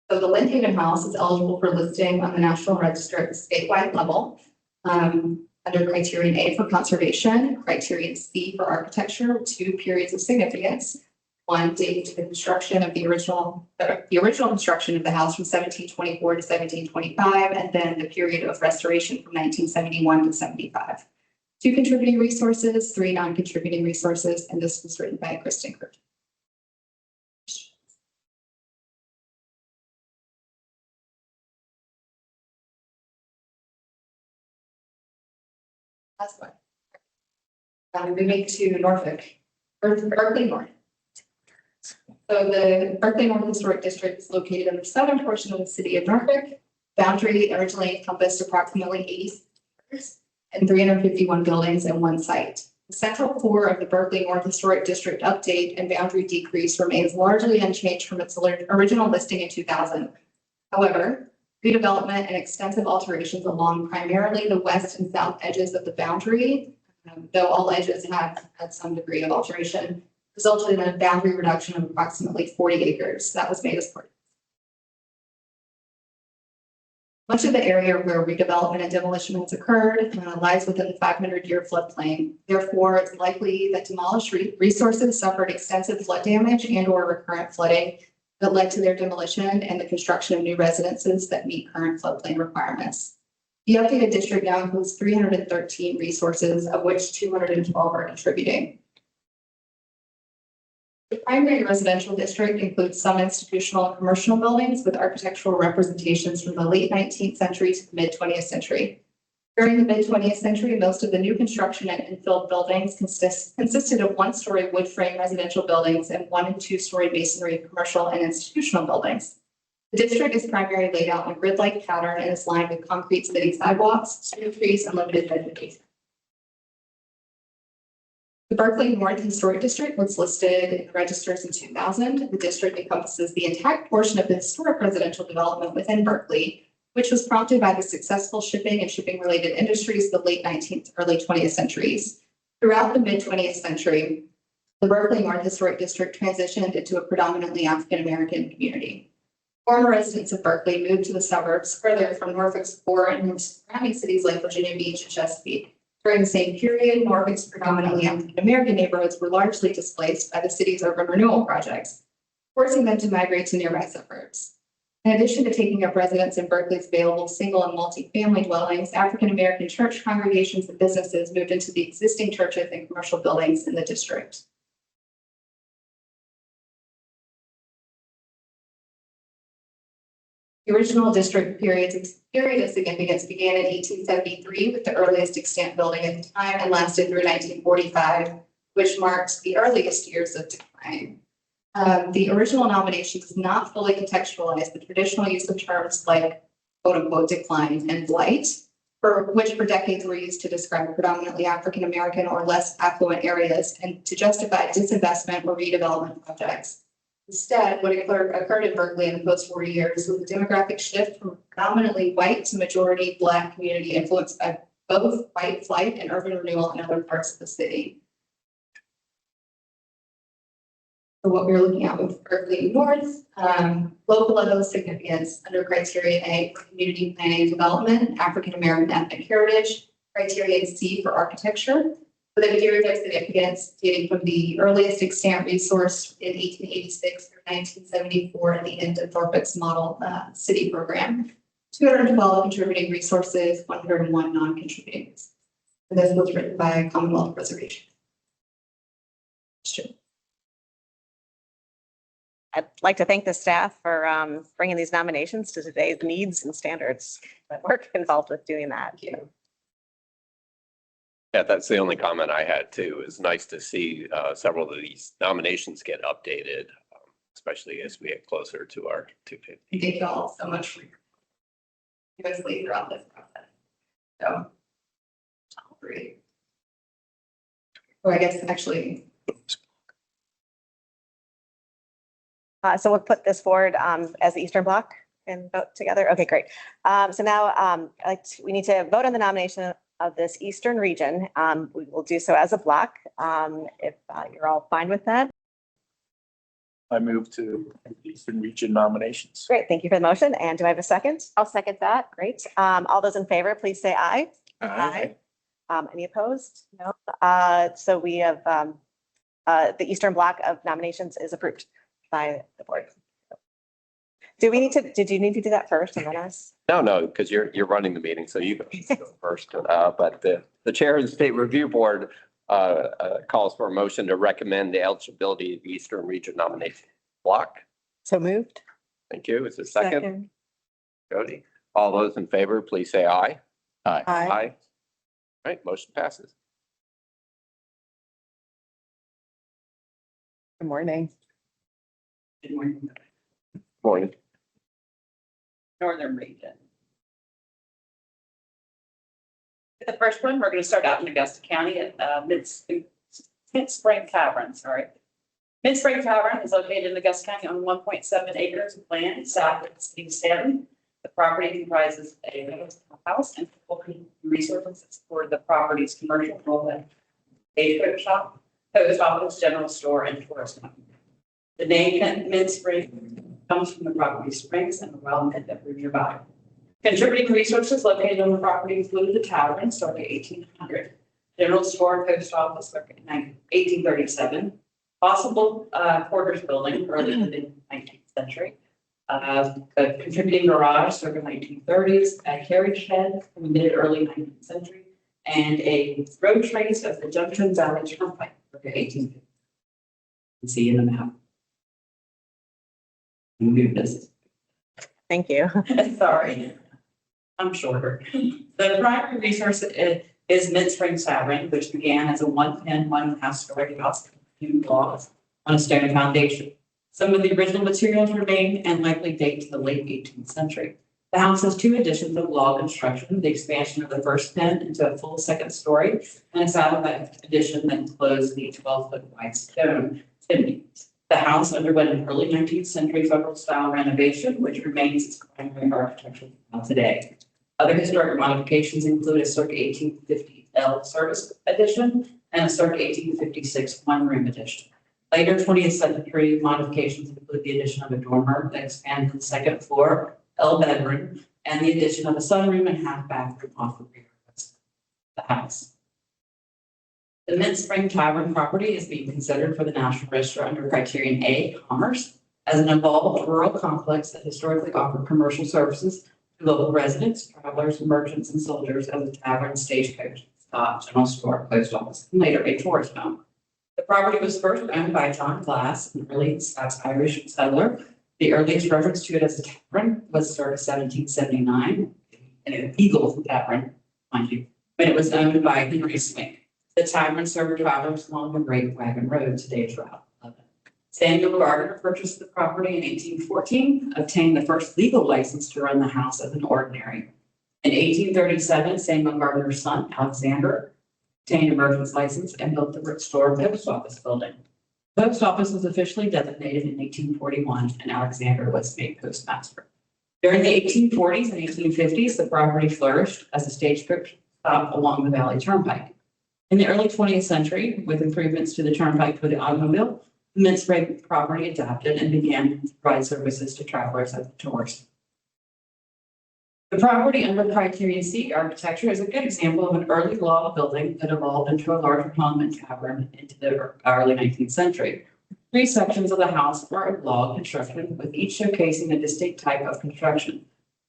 So the Lynnhaven House is eligible for listing on the National Register at the statewide level. Under Criterion A for conservation, Criterion C for architecture, 2 periods of significance. One dating to the construction of the original construction of the house from 1724 to 1725, and then the period of restoration from 1971 to 75. 2 contributing resources, 3 non-contributing resources, and this was written by Kristen Kurt. Last one. Moving to Norfolk, or Berkeley North. So the Berkeley North Historic District is located in the southern portion of the city of Norfolk. Boundary originally encompassed approximately 80 acres and 351 buildings in one site. The central core of the Berkeley North Historic District update and boundary decrease remains largely unchanged from its original listing in 2000. However, redevelopment and extensive alterations along primarily the west and south edges of the boundary, though all edges have had some degree of alteration, resulted in a boundary reduction of approximately 40 acres. That was made as part Much of the area where redevelopment and demolition has occurred lies within the 500-year floodplain. Therefore, it's likely that demolished resources suffered extensive flood damage and/or recurrent flooding that led to their demolition and the construction of new residences that meet current floodplain requirements. The updated district now includes 313 resources, of which 212 are contributing. The primary residential district includes some institutional and commercial buildings with architectural representations from the late 19th century to the mid 20th century. During the mid 20th century, most of the new construction and infill buildings consisted of one-story wood frame residential buildings and 1- and 2-story masonry commercial and institutional buildings. The district is primarily laid out in a grid-like pattern and is lined with concrete city sidewalks, smooth trees, and limited vegetation. The Berkeley North Historic District was listed in the registers in 2000. The district encompasses the intact portion of the historic residential development within Berkeley, which was prompted by the successful shipping and shipping-related industries of the late 19th, early 20th centuries. Throughout the mid-20th century, the Berkeley North Historic District transitioned into a predominantly African-American community. Former residents of Berkeley moved to the suburbs further from Norfolk's core and surrounding cities like Virginia Beach and Chesapeake. During the same period, Norfolk's predominantly African-American neighborhoods were largely displaced by the city's urban renewal projects, forcing them to migrate to nearby suburbs. In addition to taking up residence in Berkeley's available single and multi-family dwellings, African-American church congregations and businesses moved into the existing churches and commercial buildings in the district. The original district period of significance began in 1873 with the earliest extant building at the time and lasted through 1945, which marked the earliest years of decline. The original nomination does not fully contextualize the traditional use of terms like quote unquote decline and blight, which for decades were used to describe predominantly African-American or less affluent areas and to justify disinvestment or redevelopment projects. Instead, what occurred in Berkeley in the post-war years was a demographic shift from predominantly white to majority Black community influenced by both white flight and urban renewal in other parts of the city. So what we're looking at with Berkeley North, local level of significance under criteria A for community planning and development, African-American ethnic heritage, criteria C for architecture, with a period of significance dating from the earliest extant resource in 1886 through 1974 at the end of Norfolk's model city program. 212 contributing resources, 101 non-contributing. And this was written by Commonwealth Preservation. I'd like to thank the staff for bringing these nominations to today's needs and standards. The work involved with doing that. Yeah, that's the only comment I had too. It's nice to see several of these nominations get updated, especially as we get closer to our 250. Thank you all so much for your throughout this process. So, great. Or I guess actually. So we'll put this forward as the Eastern Bloc and vote together. Okay, great. So now we need to vote on the nomination of this Eastern region. We will do so as a block. If you're all fine with that. I move to the Eastern Region nominations. Great, thank you for the motion. And do I have a second? I'll second that. Great. All those in favor, please say aye. Aye. Any opposed? No. So we have the Eastern Bloc of nominations is approved by the board. Do we need to, did you need to do that first and then us? No, because you're running the meeting, so you go first. But the chair of the State Review Board calls for a motion to recommend the eligibility of the Eastern Region nomination block. So moved. Thank you. Is there a second? Jody. All those in favor, please say aye. Aye. Aye. Aye. All right, motion passes. Good morning. Good morning. Morning. Northern region. The first one, we're going to start out in Augusta County at Mid-Spring Tavern, Mid-Spring Tavern is located in Augusta County on 1.7 acres of land south of the city of Stanton. The property comprises a house and resources that support the property's commercial role, a strip shop, post office, general store, and tourist home. The name Mid-Spring comes from the property springs and the well that are nearby. Contributing resources located on the property include the tavern, circa 1800, general store, post office, circa 1837, possible quarters building early in the 19th century, a contributing garage, circa 1930s, a carriage shed from the mid-early 19th century, and a road trace of the Junction Valley Turnpike, circa 1850. You can see in the map. Move this. Thank you. Sorry, I'm shorter. The primary resource is Mid Springs Tavern, which began as a 1.5 story house with few blocks on a stone foundation. Some of the original materials remain and likely date to the late 18th century. The house has two additions of log construction, the expansion of the first pen into a full second story, and a satellite addition that enclosed the 12-foot wide stone chimney. The house underwent an early 19th century federal style renovation, which remains its primary architectural style today. Other historic modifications include a circa 1850 L service addition and a circa 1856 one-room addition. Later 20th century modifications include the addition of a dormer that expanded the second floor, L bedroom, and the addition of a sunroom and half bathroom off the rear of the house. The Mid Spring Tavern property is being considered for the National Register under Criterion A, Commerce, as an evolved rural complex that historically offered commercial services to local residents, travelers, merchants, and soldiers as a tavern, stagecoach, stop, general store, post office, and later a tourist home. The property was first owned by John Glass, an early Scots-Irish settler. The earliest reference to it as a tavern was circa 1779, and an Eagle Tavern, mind you, when it was owned by Henry Swink. The tavern served travelers along the Great Wagon Road, today's Route 11. Samuel Gardner purchased the property in 1814, obtained the first legal license to run the house as an ordinary. In 1837, Samuel Gardner's son, Alexander, obtained a merchant's license and built the Brickstore post office building. The post office was officially designated in 1841, and Alexander was made postmaster. During the 1840s and 1850s, the property flourished as a stagecoach stop along the Valley Turnpike. In the early 20th century, with improvements to the turnpike for the automobile, the Mid Spring property adapted and began to provide services to travelers as tourists. The property under Criterion C architecture is a good example of an early log building that evolved into a larger home and tavern into the early 19th century. Three sections of the house are of log construction, with each showcasing a distinct type of construction.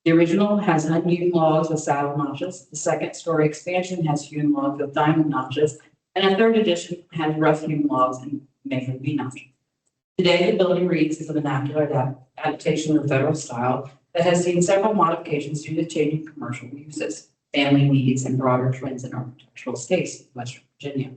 The original has unhewn logs with saddle notches. The second story expansion has hewn logs with diamond notches, and a third edition has rough hewn logs and mason V notches. Today, the building reads as a vernacular adaptation of the federal style that has seen several modifications due to changing commercial uses, family needs, and broader trends in architectural taste in West Virginia.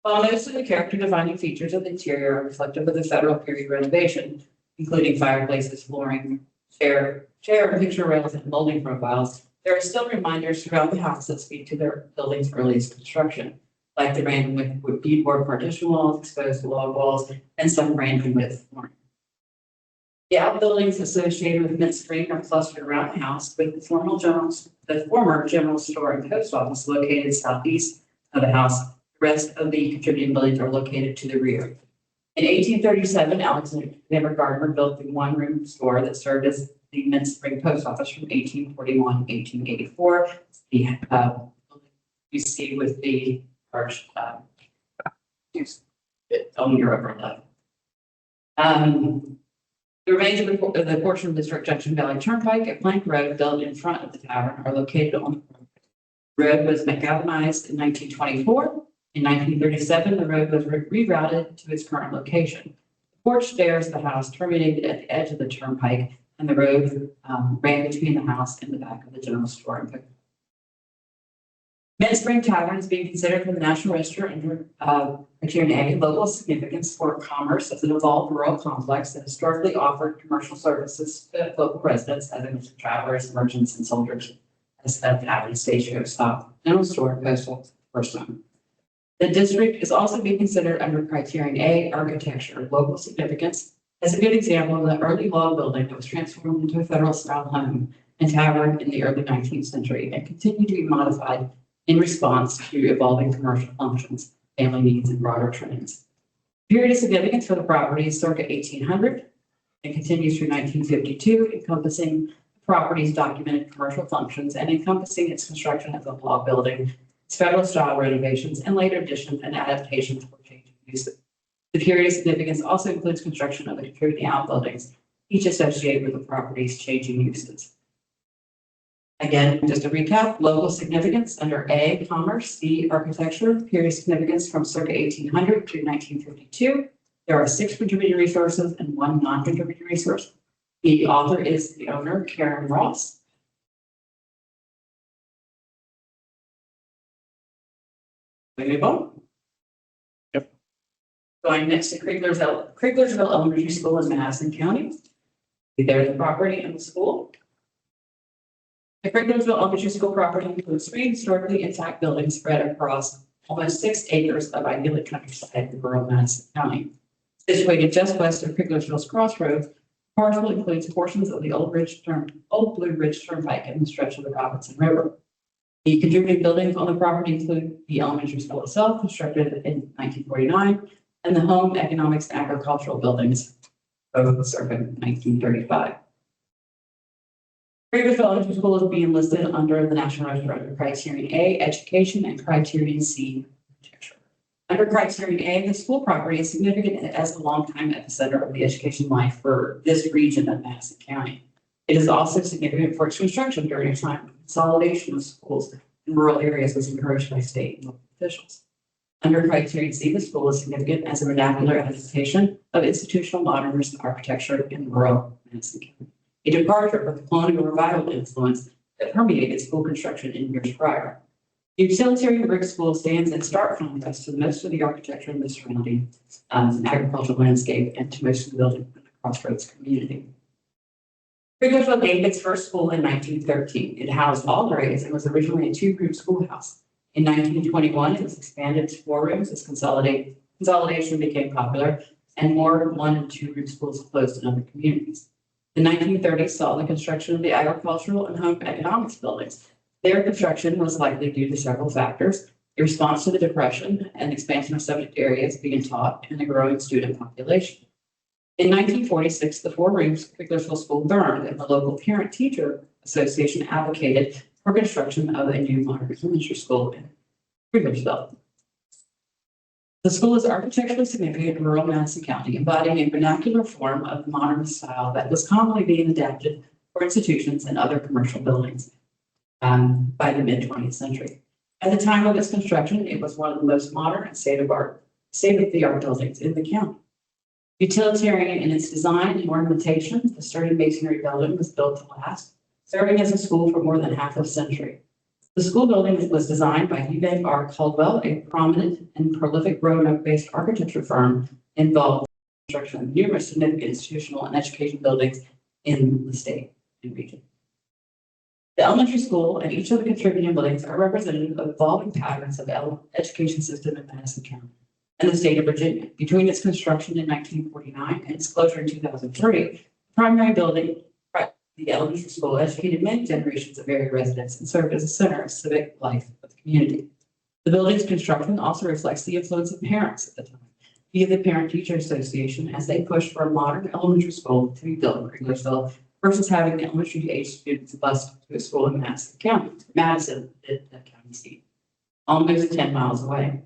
While most of the character defining features of the interior are reflective of the federal period renovation, including fireplaces, flooring, chair and picture rails, and molding profiles, there are still reminders throughout the house that speak to their building's earliest construction, like the random with beadboard partition walls, exposed log walls, and some random width flooring. The outbuildings associated with Mid Spring are clustered around the house, with the former general store and post office located southeast of the house. The rest of the contributing buildings are located to the rear. In 1837, Alexander Gardner built the one-room store that served as the Mid Spring post office from 1841 to 1884. The you see with the arch on your upper left. The remains of the portion of the Historic Junction Valley Turnpike at Plank Road built in front of the tavern are located on the road. Was macadamized in 1924. In 1937, the road was rerouted to its current location. The porch stairs of the house terminated at the edge of the turnpike, and the road ran between the house and the back of the general store. Mid Spring Tavern is being considered for the National Register under Criterion A local significance for commerce as an evolved rural complex that historically offered commercial services to local residents, as in travelers, merchants, and soldiers, as a tavern, stagecoach stop, general store, post office, first home. The district is also being considered under Criterion A architecture, local significance, as a good example of the early log building that was transformed into a federal style home and tavern in the early 19th century and continued to be modified in response to evolving commercial functions, family needs, and broader trends. Period of significance for the property is circa 1800 and continues through 1952, encompassing property's documented commercial functions and encompassing its construction as a law building, its federal style renovations, and later additions and adaptations for changing uses. The period of significance also includes construction of the contributing outbuildings, each associated with the property's changing uses. Again, just a recap, local significance under A, commerce, C, architecture, period of significance from circa 1800 to 1952. There are 6 contributing resources and 1 non-contributing resource. The author is the owner, Karen Ross. We move on. Yep. Going next to Krieglersville Elementary School in Madison County. There's the property and the school. The Krieglersville Elementary School property includes 3 historically intact buildings spread across almost 6 acres of idyllic countryside in rural Madison County. Situated just west of Krieglersville's crossroads, the parcel includes portions of the Old Blue Ridge Turnpike and the stretch of the Robinson River. The contributing buildings on the property include the elementary school itself, constructed in 1949, and the home, economics, and agricultural buildings, both circa 1935. Krieglersville Elementary School is being listed under the National Register under Criterion A, Education, and Criterion C, Architecture. Under Criterion A, the school property is significant as a longtime epicenter of the education life for this region of Madison County. It is also significant for its construction during a time of consolidation of schools in rural areas was encouraged by state and local officials. Under Criterion C, the school is significant as a vernacular adaptation of institutional modernist architecture in rural Madison County, a departure from the colonial revival influence that permeated school construction in years prior. The utilitarian brick school stands in stark contrast to most of the architecture in the surrounding agricultural landscape and to most of the building in the Crossroads community. Krieglersville gained its first school in 1913. It housed all grades and was originally a 2-room schoolhouse. In 1921, it was expanded to 4 rooms as consolidation became popular and more 1- and 2-room schools closed in other communities. The 1930s saw the construction of the agricultural and home economics buildings. Their construction was likely due to several factors: a response to the Depression and expansion of subject areas being taught and a growing student population. In 1946, the 4 rooms Krieglersville School burned, and the local Parent-Teacher Association advocated for construction of a new modern elementary school in Krieglersville. The school is architecturally significant in rural Madison County, embodying a vernacular form of modernist style that was commonly being adapted for institutions and other commercial buildings by the mid-20th century. At the time of its construction, it was one of the most modern and state-of-the-art buildings in the county. Utilitarian in its design and ornamentation, the sturdy masonry building was built to last, serving as a school for more than half a century. The school building was designed by Eubank R. Caldwell, a prominent and prolific Roanoke-based architecture firm involved in the construction of numerous significant institutional and education buildings in the state and region. The elementary school and each of the contributing buildings are representative of evolving patterns of the education system in Madison County and the state of Virginia. Between its construction in 1949 and its closure in 2003, the primary building, the elementary school, educated many generations of area residents and served as a center of civic life of the community. The building's construction also reflects the influence of parents at the time via the Parent-Teacher Association as they pushed for a modern elementary school to be built in Krieglersville versus having elementary age students bused to a school in Madison County, the county seat, almost 10 miles away.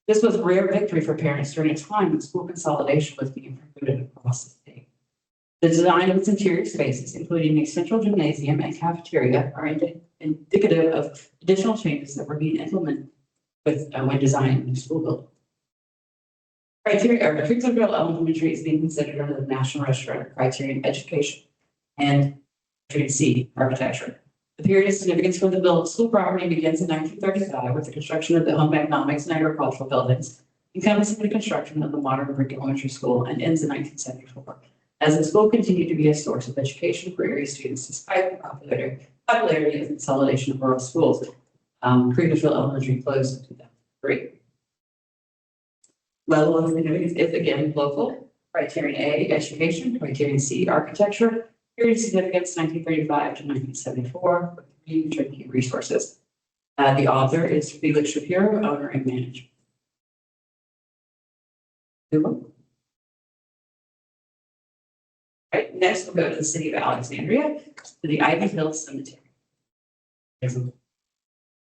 This was a rare victory for parents during a time when school consolidation was being promoted across the state. The design of its interior spaces, including a central gymnasium and cafeteria, are indicative of additional changes that were being implemented when designing the school building. Krieglersville Elementary is being considered under the National Register under Criterion Education and Criterion C, Architecture. The period of significance for the school property begins in 1935 with the construction of the home economics and agricultural buildings, encompassing the construction of the modern brick elementary school, and ends in 1974. As the school continued to be a source of education for area students despite the popularity of consolidation of rural schools, Krieglersville Elementary closed in 2003. Level of significance is again local. Criterion A, Education. Criterion C, Architecture. Period of significance 1935 to 1974 with 3 contributing resources. The author is Felix Shapiro, owner and manager. Right, next we'll go to the city of Alexandria, to the Ivy Hill Cemetery. There's a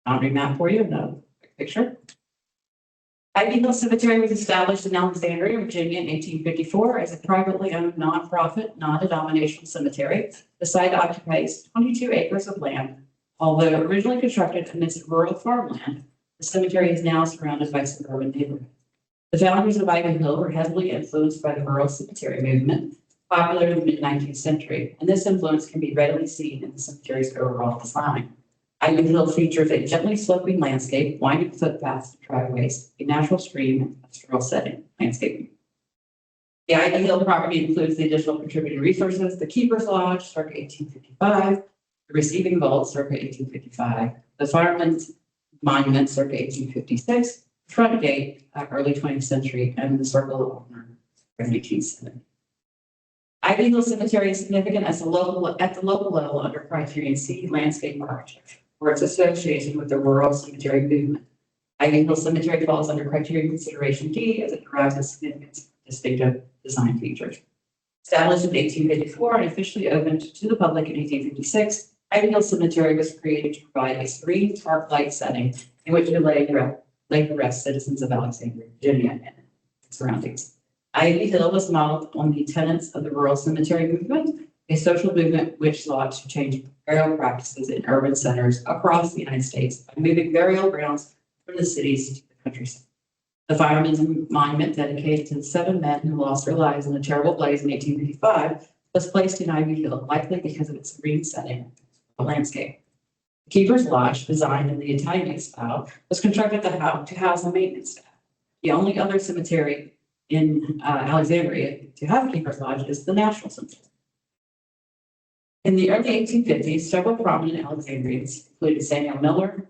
boundary map for you, another picture. Ivy Hill Cemetery was established in Alexandria, Virginia in 1854 as a privately owned nonprofit, non-denominational cemetery. The site occupies 22 acres of land. Although originally constructed amidst rural farmland, the cemetery is now surrounded by suburban neighborhoods. The founders of Ivy Hill were heavily influenced by the rural cemetery movement, popular in the mid-19th century, and this influence can be readily seen in the cemetery's overall design. Ivy Hill features a gently sloping landscape, winding footpaths, driveways, a natural stream, and pastoral setting landscaping. The Ivy Hill property includes the additional contributing resources, the Keeper's Lodge, circa 1855, the Receiving Vault, circa 1855, the Fireman's Monument, circa 1856, the Front Gate, early 20th century, and the Circle of Honor, 1870. Ivy Hill Cemetery is significant at the local level under Criterion C landscape architecture, for its association with the rural cemetery movement. Ivy Hill Cemetery falls under Criterion Consideration D as it derives its significance from distinctive design features. Established in 1854 and officially opened to the public in 1856, Ivy Hill Cemetery was created to provide a serene park-like setting in which to lay to rest citizens of Alexandria, Virginia, and its surroundings. Ivy Hill was modeled on the tenets of the rural cemetery movement, a social movement which sought to change burial practices in urban centers across the United States by moving burial grounds from the cities to the countryside. The Fireman's Monument, dedicated to the 7 men who lost their lives in a terrible blaze in 1855, was placed in Ivy Hill, likely because of its serene setting of the landscape. The Keeper's Lodge, designed in the Italian style, was constructed to house the maintenance staff. The only other cemetery in Alexandria to have a Keeper's Lodge is the National Cemetery. In the early 1850s, several prominent Alexandrians, including Samuel Miller,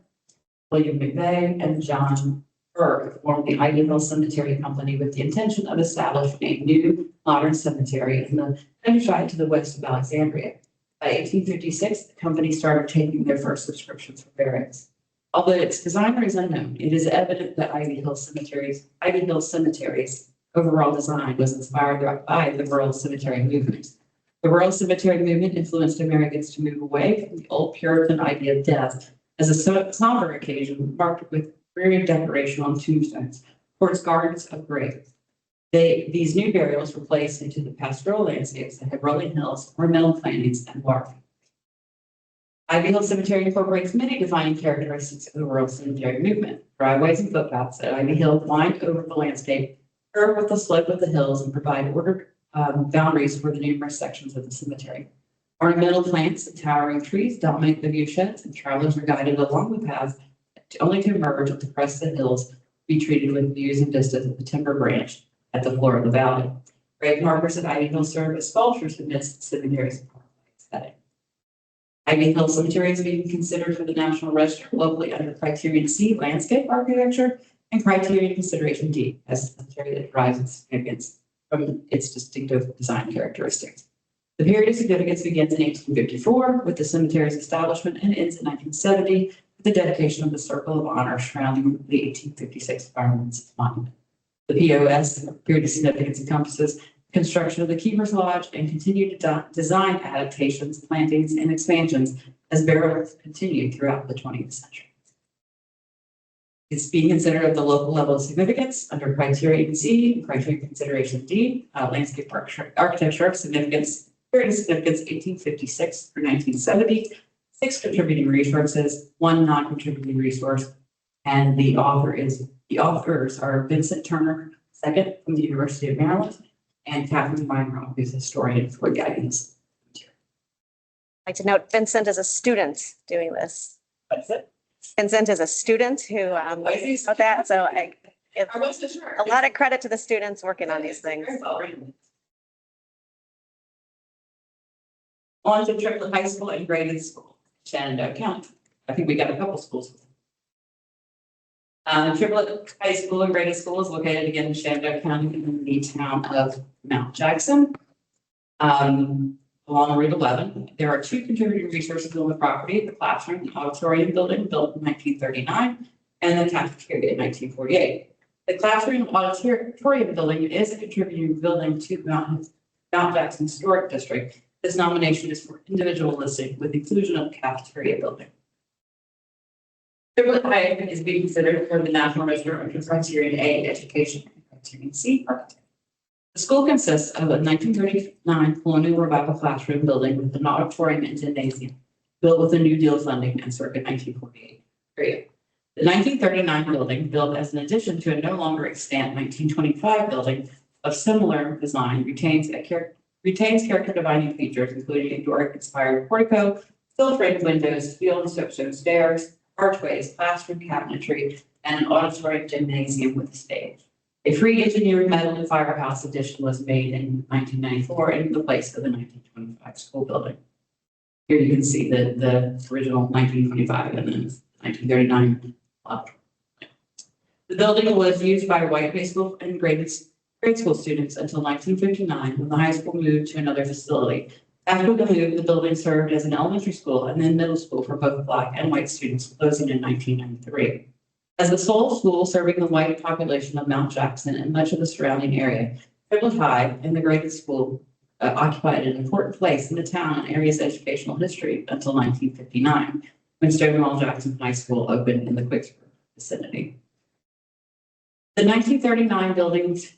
William McVeigh, and John Burke, formed the Ivy Hill Cemetery Company with the intention of establishing a new modern cemetery in the countryside to the west of Alexandria. By 1856, the company started taking their first subscriptions for burials. Although its designer is unknown, it is evident that Ivy Hill Cemetery's overall design was inspired by the rural cemetery movement. The rural cemetery movement influenced Americans to move away from the old Puritan idea of death as a somber occasion marked with dreary decoration on tombstones towards gardens of graves. These new burials were placed into the pastoral landscapes that had rolling hills, ornamental plantings, and water. Ivy Hill Cemetery incorporates many defining characteristics of the rural cemetery movement. Driveways and footpaths at Ivy Hill wind over the landscape, curve with the slope of the hills, and provide ordered boundaries for the numerous sections of the cemetery. Ornamental plants and towering trees dominate the view sheds, and travelers are guided along the paths only to emerge at the crest of the hills to be treated with views and vistas of the timber branch at the floor of the valley. Grave markers at Ivy Hill serve as sculptures amidst the cemetery's setting. Ivy Hill Cemetery is being considered for the National Register locally under Criterion C landscape architecture and Criterion Consideration D as a cemetery that derives its significance from its distinctive design characteristics. The period of significance begins in 1854 with the cemetery's establishment and ends in 1970 with the dedication of the Circle of Honor surrounding the 1856 Fireman's Monument. The POS period of significance encompasses construction of the Keeper's Lodge and continued design adaptations, plantings, and expansions as burials continued throughout the 20th century. It's being considered at the local level of significance under Criterion C and Criterion Consideration D, landscape architecture of significance, period of significance 1856 through 1970, 6 contributing resources, 1 non-contributing resource, and the authors are Vincent Turner, II from the University of Maryland, and Catherine Weinroth, who's a historian for the Ivy Hill Cemetery. I'd like to note Vincent is a student doing this. What's it? Vincent is a student who wrote that, so I give a lot of credit to the students working on these things. On to Triplet High School and Graded School, Shenandoah County. I think we got a couple schools. Triplet High School and Graded School is located again in Shenandoah County in the town of Mount Jackson. Along Route 11, there are 2 contributing resources on the property: the classroom and auditorium building built in 1939 and the cafeteria in 1948. The classroom and auditorium building is a contributing building to Mount Jackson Historic District. This nomination is for individual listing with inclusion of cafeteria building. Triplet High is being considered for the National Register under Criterion A, Education, and Criterion C, Architect. The school consists of a 1939 colonial revival classroom building with an auditorium and gymnasium, built with a New Deal funding and circa 1948 period. The 1939 building, built as an addition to a no longer extant 1925 building of similar design, retains character defining features, including a Doric-inspired portico, silver-framed windows, field and soapstone stairs, archways, classroom cabinetry, and an auditorium gymnasium with a stage. A pre-engineered metal firehouse addition was made in 1994 in the place of the 1925 school building. Here you can see the original 1925 and then 1939. The building was used by white high school and grade school students until 1959, when the high school moved to another facility. After the move, the building served as an elementary school and then middle school for both Black and white students, closing in 1993. As the sole school serving the white population of Mount Jackson and much of the surrounding area, Triplet High and the graded school occupied an important place in the town and area's educational history until 1959, when Stonewall Jackson High School opened in the Quicksburg vicinity. The 1939 building's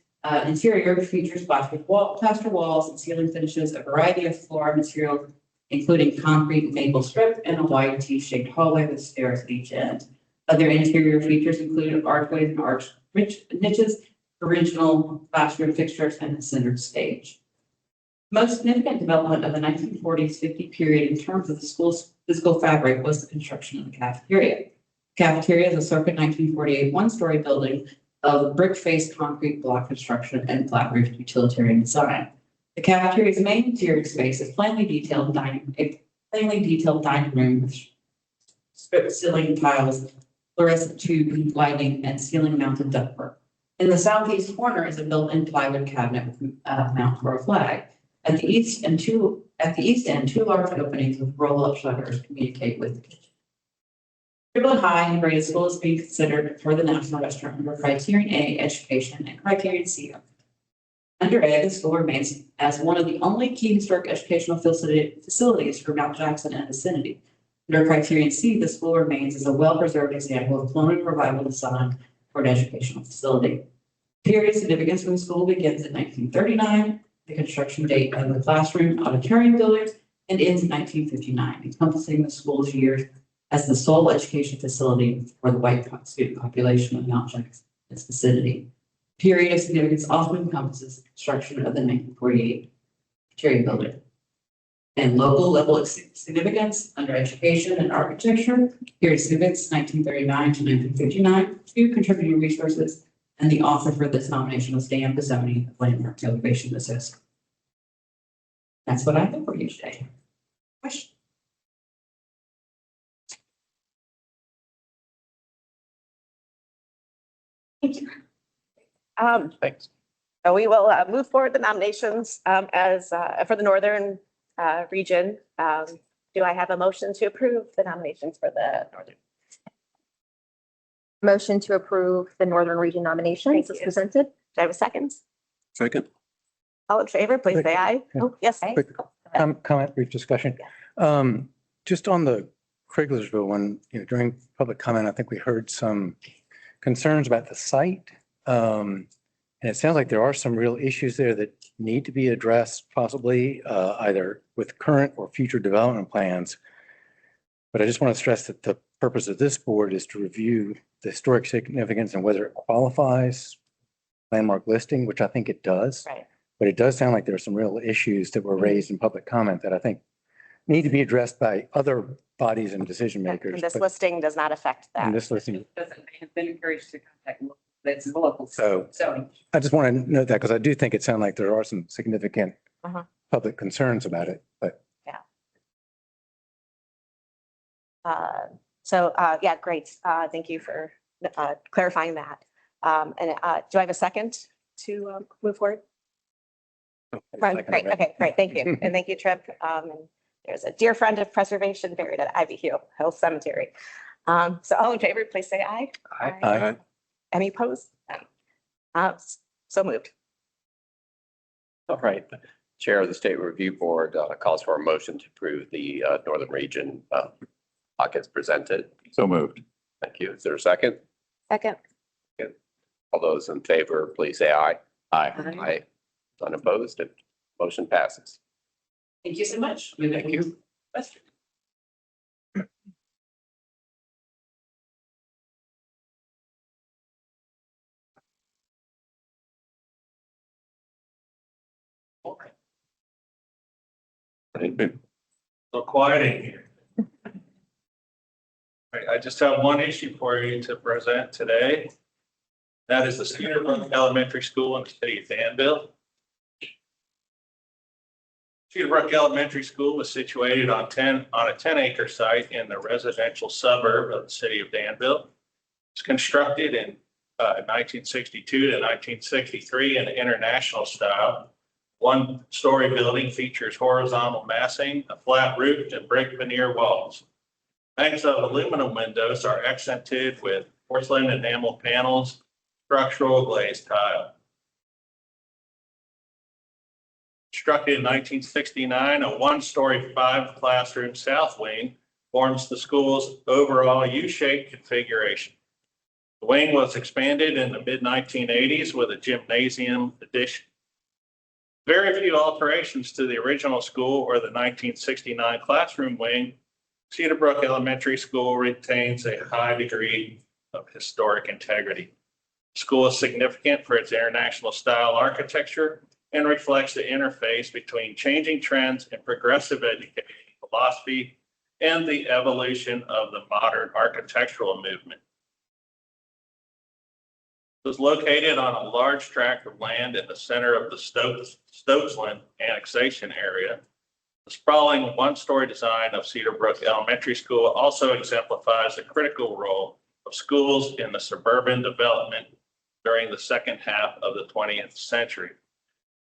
interior features plaster walls and ceiling finishes, a variety of floor materials, including concrete maple strip and a wide T-shaped hallway with stairs at each end. Other interior features include archways and arch niches, original classroom fixtures, and a centered stage. Most significant development of the 1940s 50 period in terms of the school's physical fabric was the construction of the cafeteria. The cafeteria is a circa 1948 one-story building of brick-faced concrete block construction and flat-roofed utilitarian design. The cafeteria's main interior space is plainly detailed dining room with strip ceiling tiles, fluorescent tube lighting, and ceiling-mounted ductwork. In the southeast corner is a built-in plywood cabinet with mount for a flag. At the east end, two large openings with roll-up shutters communicate with the kitchen. Triplet High and graded school is being considered for the National Register under Criterion A, Education, and Criterion C. Under A, the school remains as one of the only key historic educational facilities for Mount Jackson and vicinity. Under Criterion C, the school remains as a well-preserved example of colonial revival design for an educational facility. Period significance for the school begins in 1939, the construction date of the classroom auditorium buildings, and ends in 1959, encompassing the school's years as the sole education facility for the white student population of Mount Jackson and its vicinity. Period of significance also encompasses construction of the 1948 cafeteria building. And local level of significance under education and architecture, period of significance 1939 to 1959, 2 contributing resources, and the author for this nomination was Dan Bizzoni of Landmark Elevation Associates. That's what I have for you today. Question? Thank you. Thanks. So we will move forward the nominations as for the Northern region. Do I have a motion to approve the nominations for the Northern? Motion to approve the Northern Region nominations as presented. Do I have a second? Second. All in favor, please say aye. Oh, yes. Quick comment, brief discussion. Just on the Criglersville one, during public comment, I think we heard some concerns about the site. And it sounds like there are some real issues there that need to be addressed, possibly either with current or future development plans. But I just want to stress that the purpose of this board is to review the historic significance and whether it qualifies landmark listing, which I think it does. Right. But it does sound like there are some real issues that were raised in public comment that I think need to be addressed by other bodies and decision makers. And this but- listing does not affect that. And this listing, They have been encouraged to contact that's local. so zoning. I just want to note that because I do think it sounds like there are some significant Uh-huh. public concerns about it, but Yeah, great. Thank you for clarifying that. And do I have a second to move forward? Great. Okay, great. Thank you. And thank you, Trip. And there's a dear friend of preservation buried at Ivy Hill Cemetery. So all in favor, please say aye. Aye. Any opposed? So moved. All right. Chair of the State Review Board calls for a motion to approve the Northern Region pockets presented. So moved. Thank you. Is there a second? Second. All those in favor, please say aye. Aye. Aye. Unopposed, and motion passes. Thank you so much. Thank you. So quiet in here. Right, I just have one issue for you to present today. That is the Cedar Brook Elementary School in the city of Danville. Cedar Brook Elementary School was situated on a 10-acre site in the residential suburb of the city of Danville. It's constructed in 1962 to 1963 in international style. One-story building features horizontal massing, a flat roof, and brick veneer walls. Banks of aluminum windows are accented with porcelain enamel panels, structural glazed tile. Constructed in 1969, a one-story 5-classroom south wing forms the school's overall U-shaped configuration. The wing was expanded in the mid-1980s with a gymnasium addition. Very few alterations to the original school or the 1969 classroom wing. Cedar Brook Elementary School retains a high degree of historic integrity. The school is significant for its international style architecture and reflects the interface between changing trends in progressive education philosophy and the evolution of the modern architectural movement. It was located on a large tract of land in the center of the Stokesland annexation area. The sprawling one-story design of Cedar Brook Elementary School also exemplifies the critical role of schools in the suburban development during the second half of the 20th century.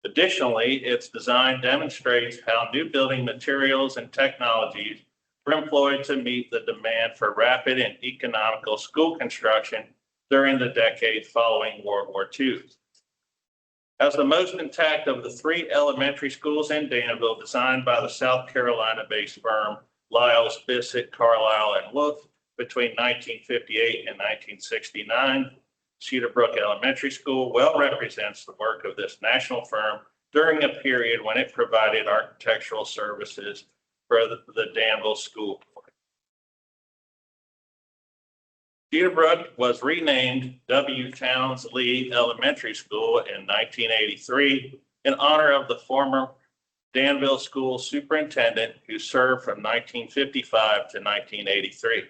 Additionally, its design demonstrates how new building materials and technologies were employed to meet the demand for rapid and economical school construction during the decade following World War II. As the most intact of the 3 elementary schools in Danville designed by the South Carolina-based firm Lyles, Bissett, Carlisle, and Wolf between 1958 and 1969, Cedar Brook Elementary School well represents the work of this national firm during a period when it provided architectural services for the Danville School. Cedar Brook was renamed W. Towns Lee Elementary School in 1983 in honor of the former Danville School superintendent who served from 1955 to 1983.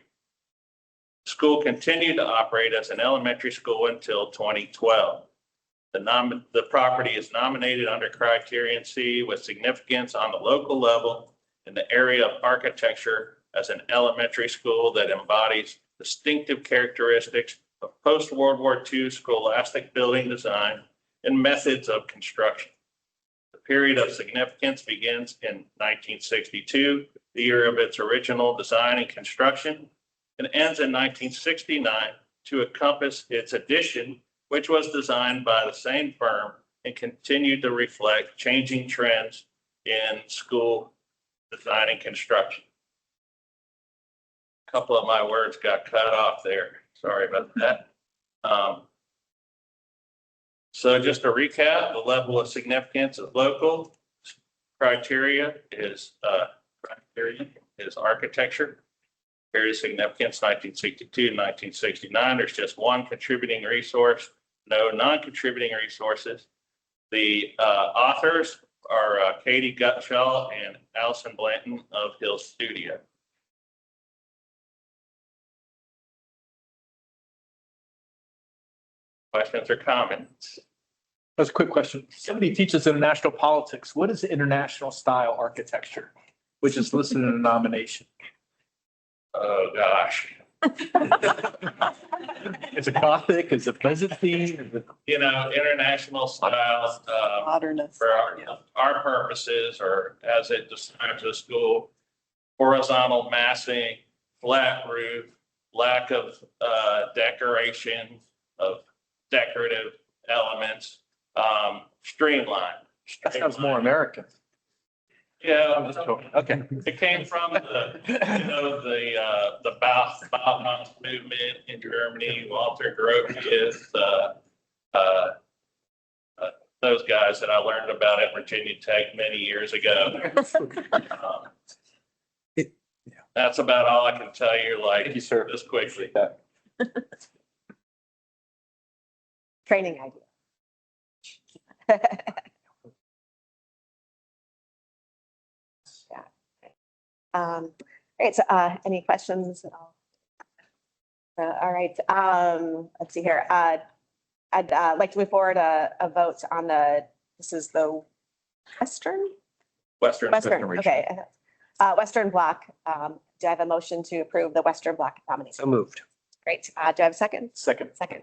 The school continued to operate as an elementary school until 2012. The property is nominated under Criterion C with significance on the local level in the area of architecture as an elementary school that embodies distinctive characteristics of post-World War II scholastic building design and methods of construction. The period of significance begins in 1962, the year of its original design and construction, and ends in 1969 to encompass its addition, which was designed by the same firm and continued to reflect changing trends in school design and construction. A couple of my words got cut off there. Sorry about that. So just to recap, the level of significance of local criteria is architecture. Period of significance 1962 to 1969. There's just one contributing resource, no non-contributing resources. The authors are Katie Gutshaw and Allison Blanton of Hill Studio. Questions or comments? That's a quick question. Somebody teaches international politics. What is international style architecture, which is listed in the nomination? Oh, gosh. Is it Gothic? Is it Byzantine? You know, international styles for our purposes, or as it describes the school, horizontal massing, flat roof, lack of decoration of decorative elements, streamlined. That sounds more American. Yeah, Okay. it came from the Bauhaus movement in Germany, Walter Gropius, those guys that I learned about at Virginia Tech many years ago. That's about all I can tell you, like, Thank you, sir. this quickly. Training idea. Yeah. All right, so, any questions at all? All right, let's see here. I'd like to move forward a vote on this is the Western, Western. okay. Western Block. Do I have a motion to approve the Western Block nomination? So moved. Great. Do I have a second? Second. Second.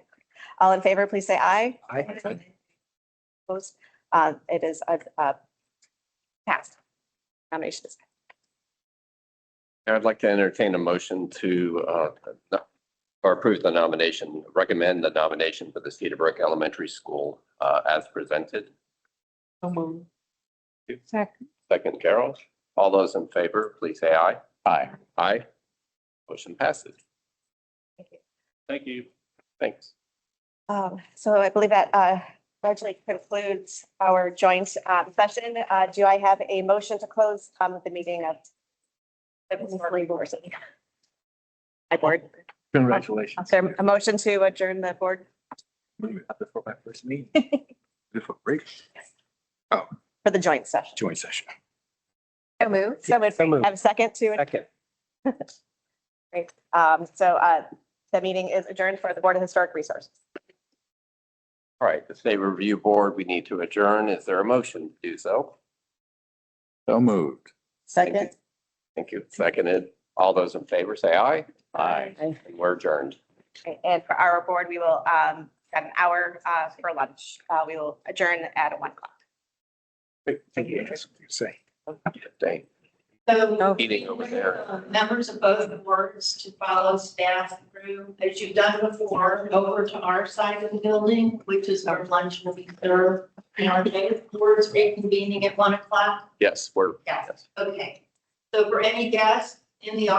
All in favor, please say aye. Aye. Opposed? It is passed. Nomination is passed. I'd like to entertain a motion to, or approve the nomination, recommend the nomination for the Cedar Brook Elementary School as presented. Second, Carol. All those in favor, please say aye. Aye. Aye. Motion passes. Thank you. Thanks. So I believe that largely concludes our joint session. Do I have a motion to close the meeting of the historic board? My board. Congratulations. Is there a motion to adjourn the board Before my first meeting. Before break. for the joint session? Joint session. So moved. So moved. So moved. Have a second to it? Second. Great. So the meeting is adjourned for the Board of Historic Resources. All right, the State Review Board, we need to adjourn. Is there a motion to do so? So moved. Second. Thank you. Seconded. All those in favor, say aye. Aye. And we're adjourned. And for our board, we will have an hour for lunch. We will adjourn at 1 o'clock. Thank you. Say. Day. So Meeting over there. members of both boards to follow staff through, as you've done before, over to our side of the building, which is where lunch will be served. Our boards reconvening at 1 o'clock. Yes, we're. Yes, okay. So for any guests in the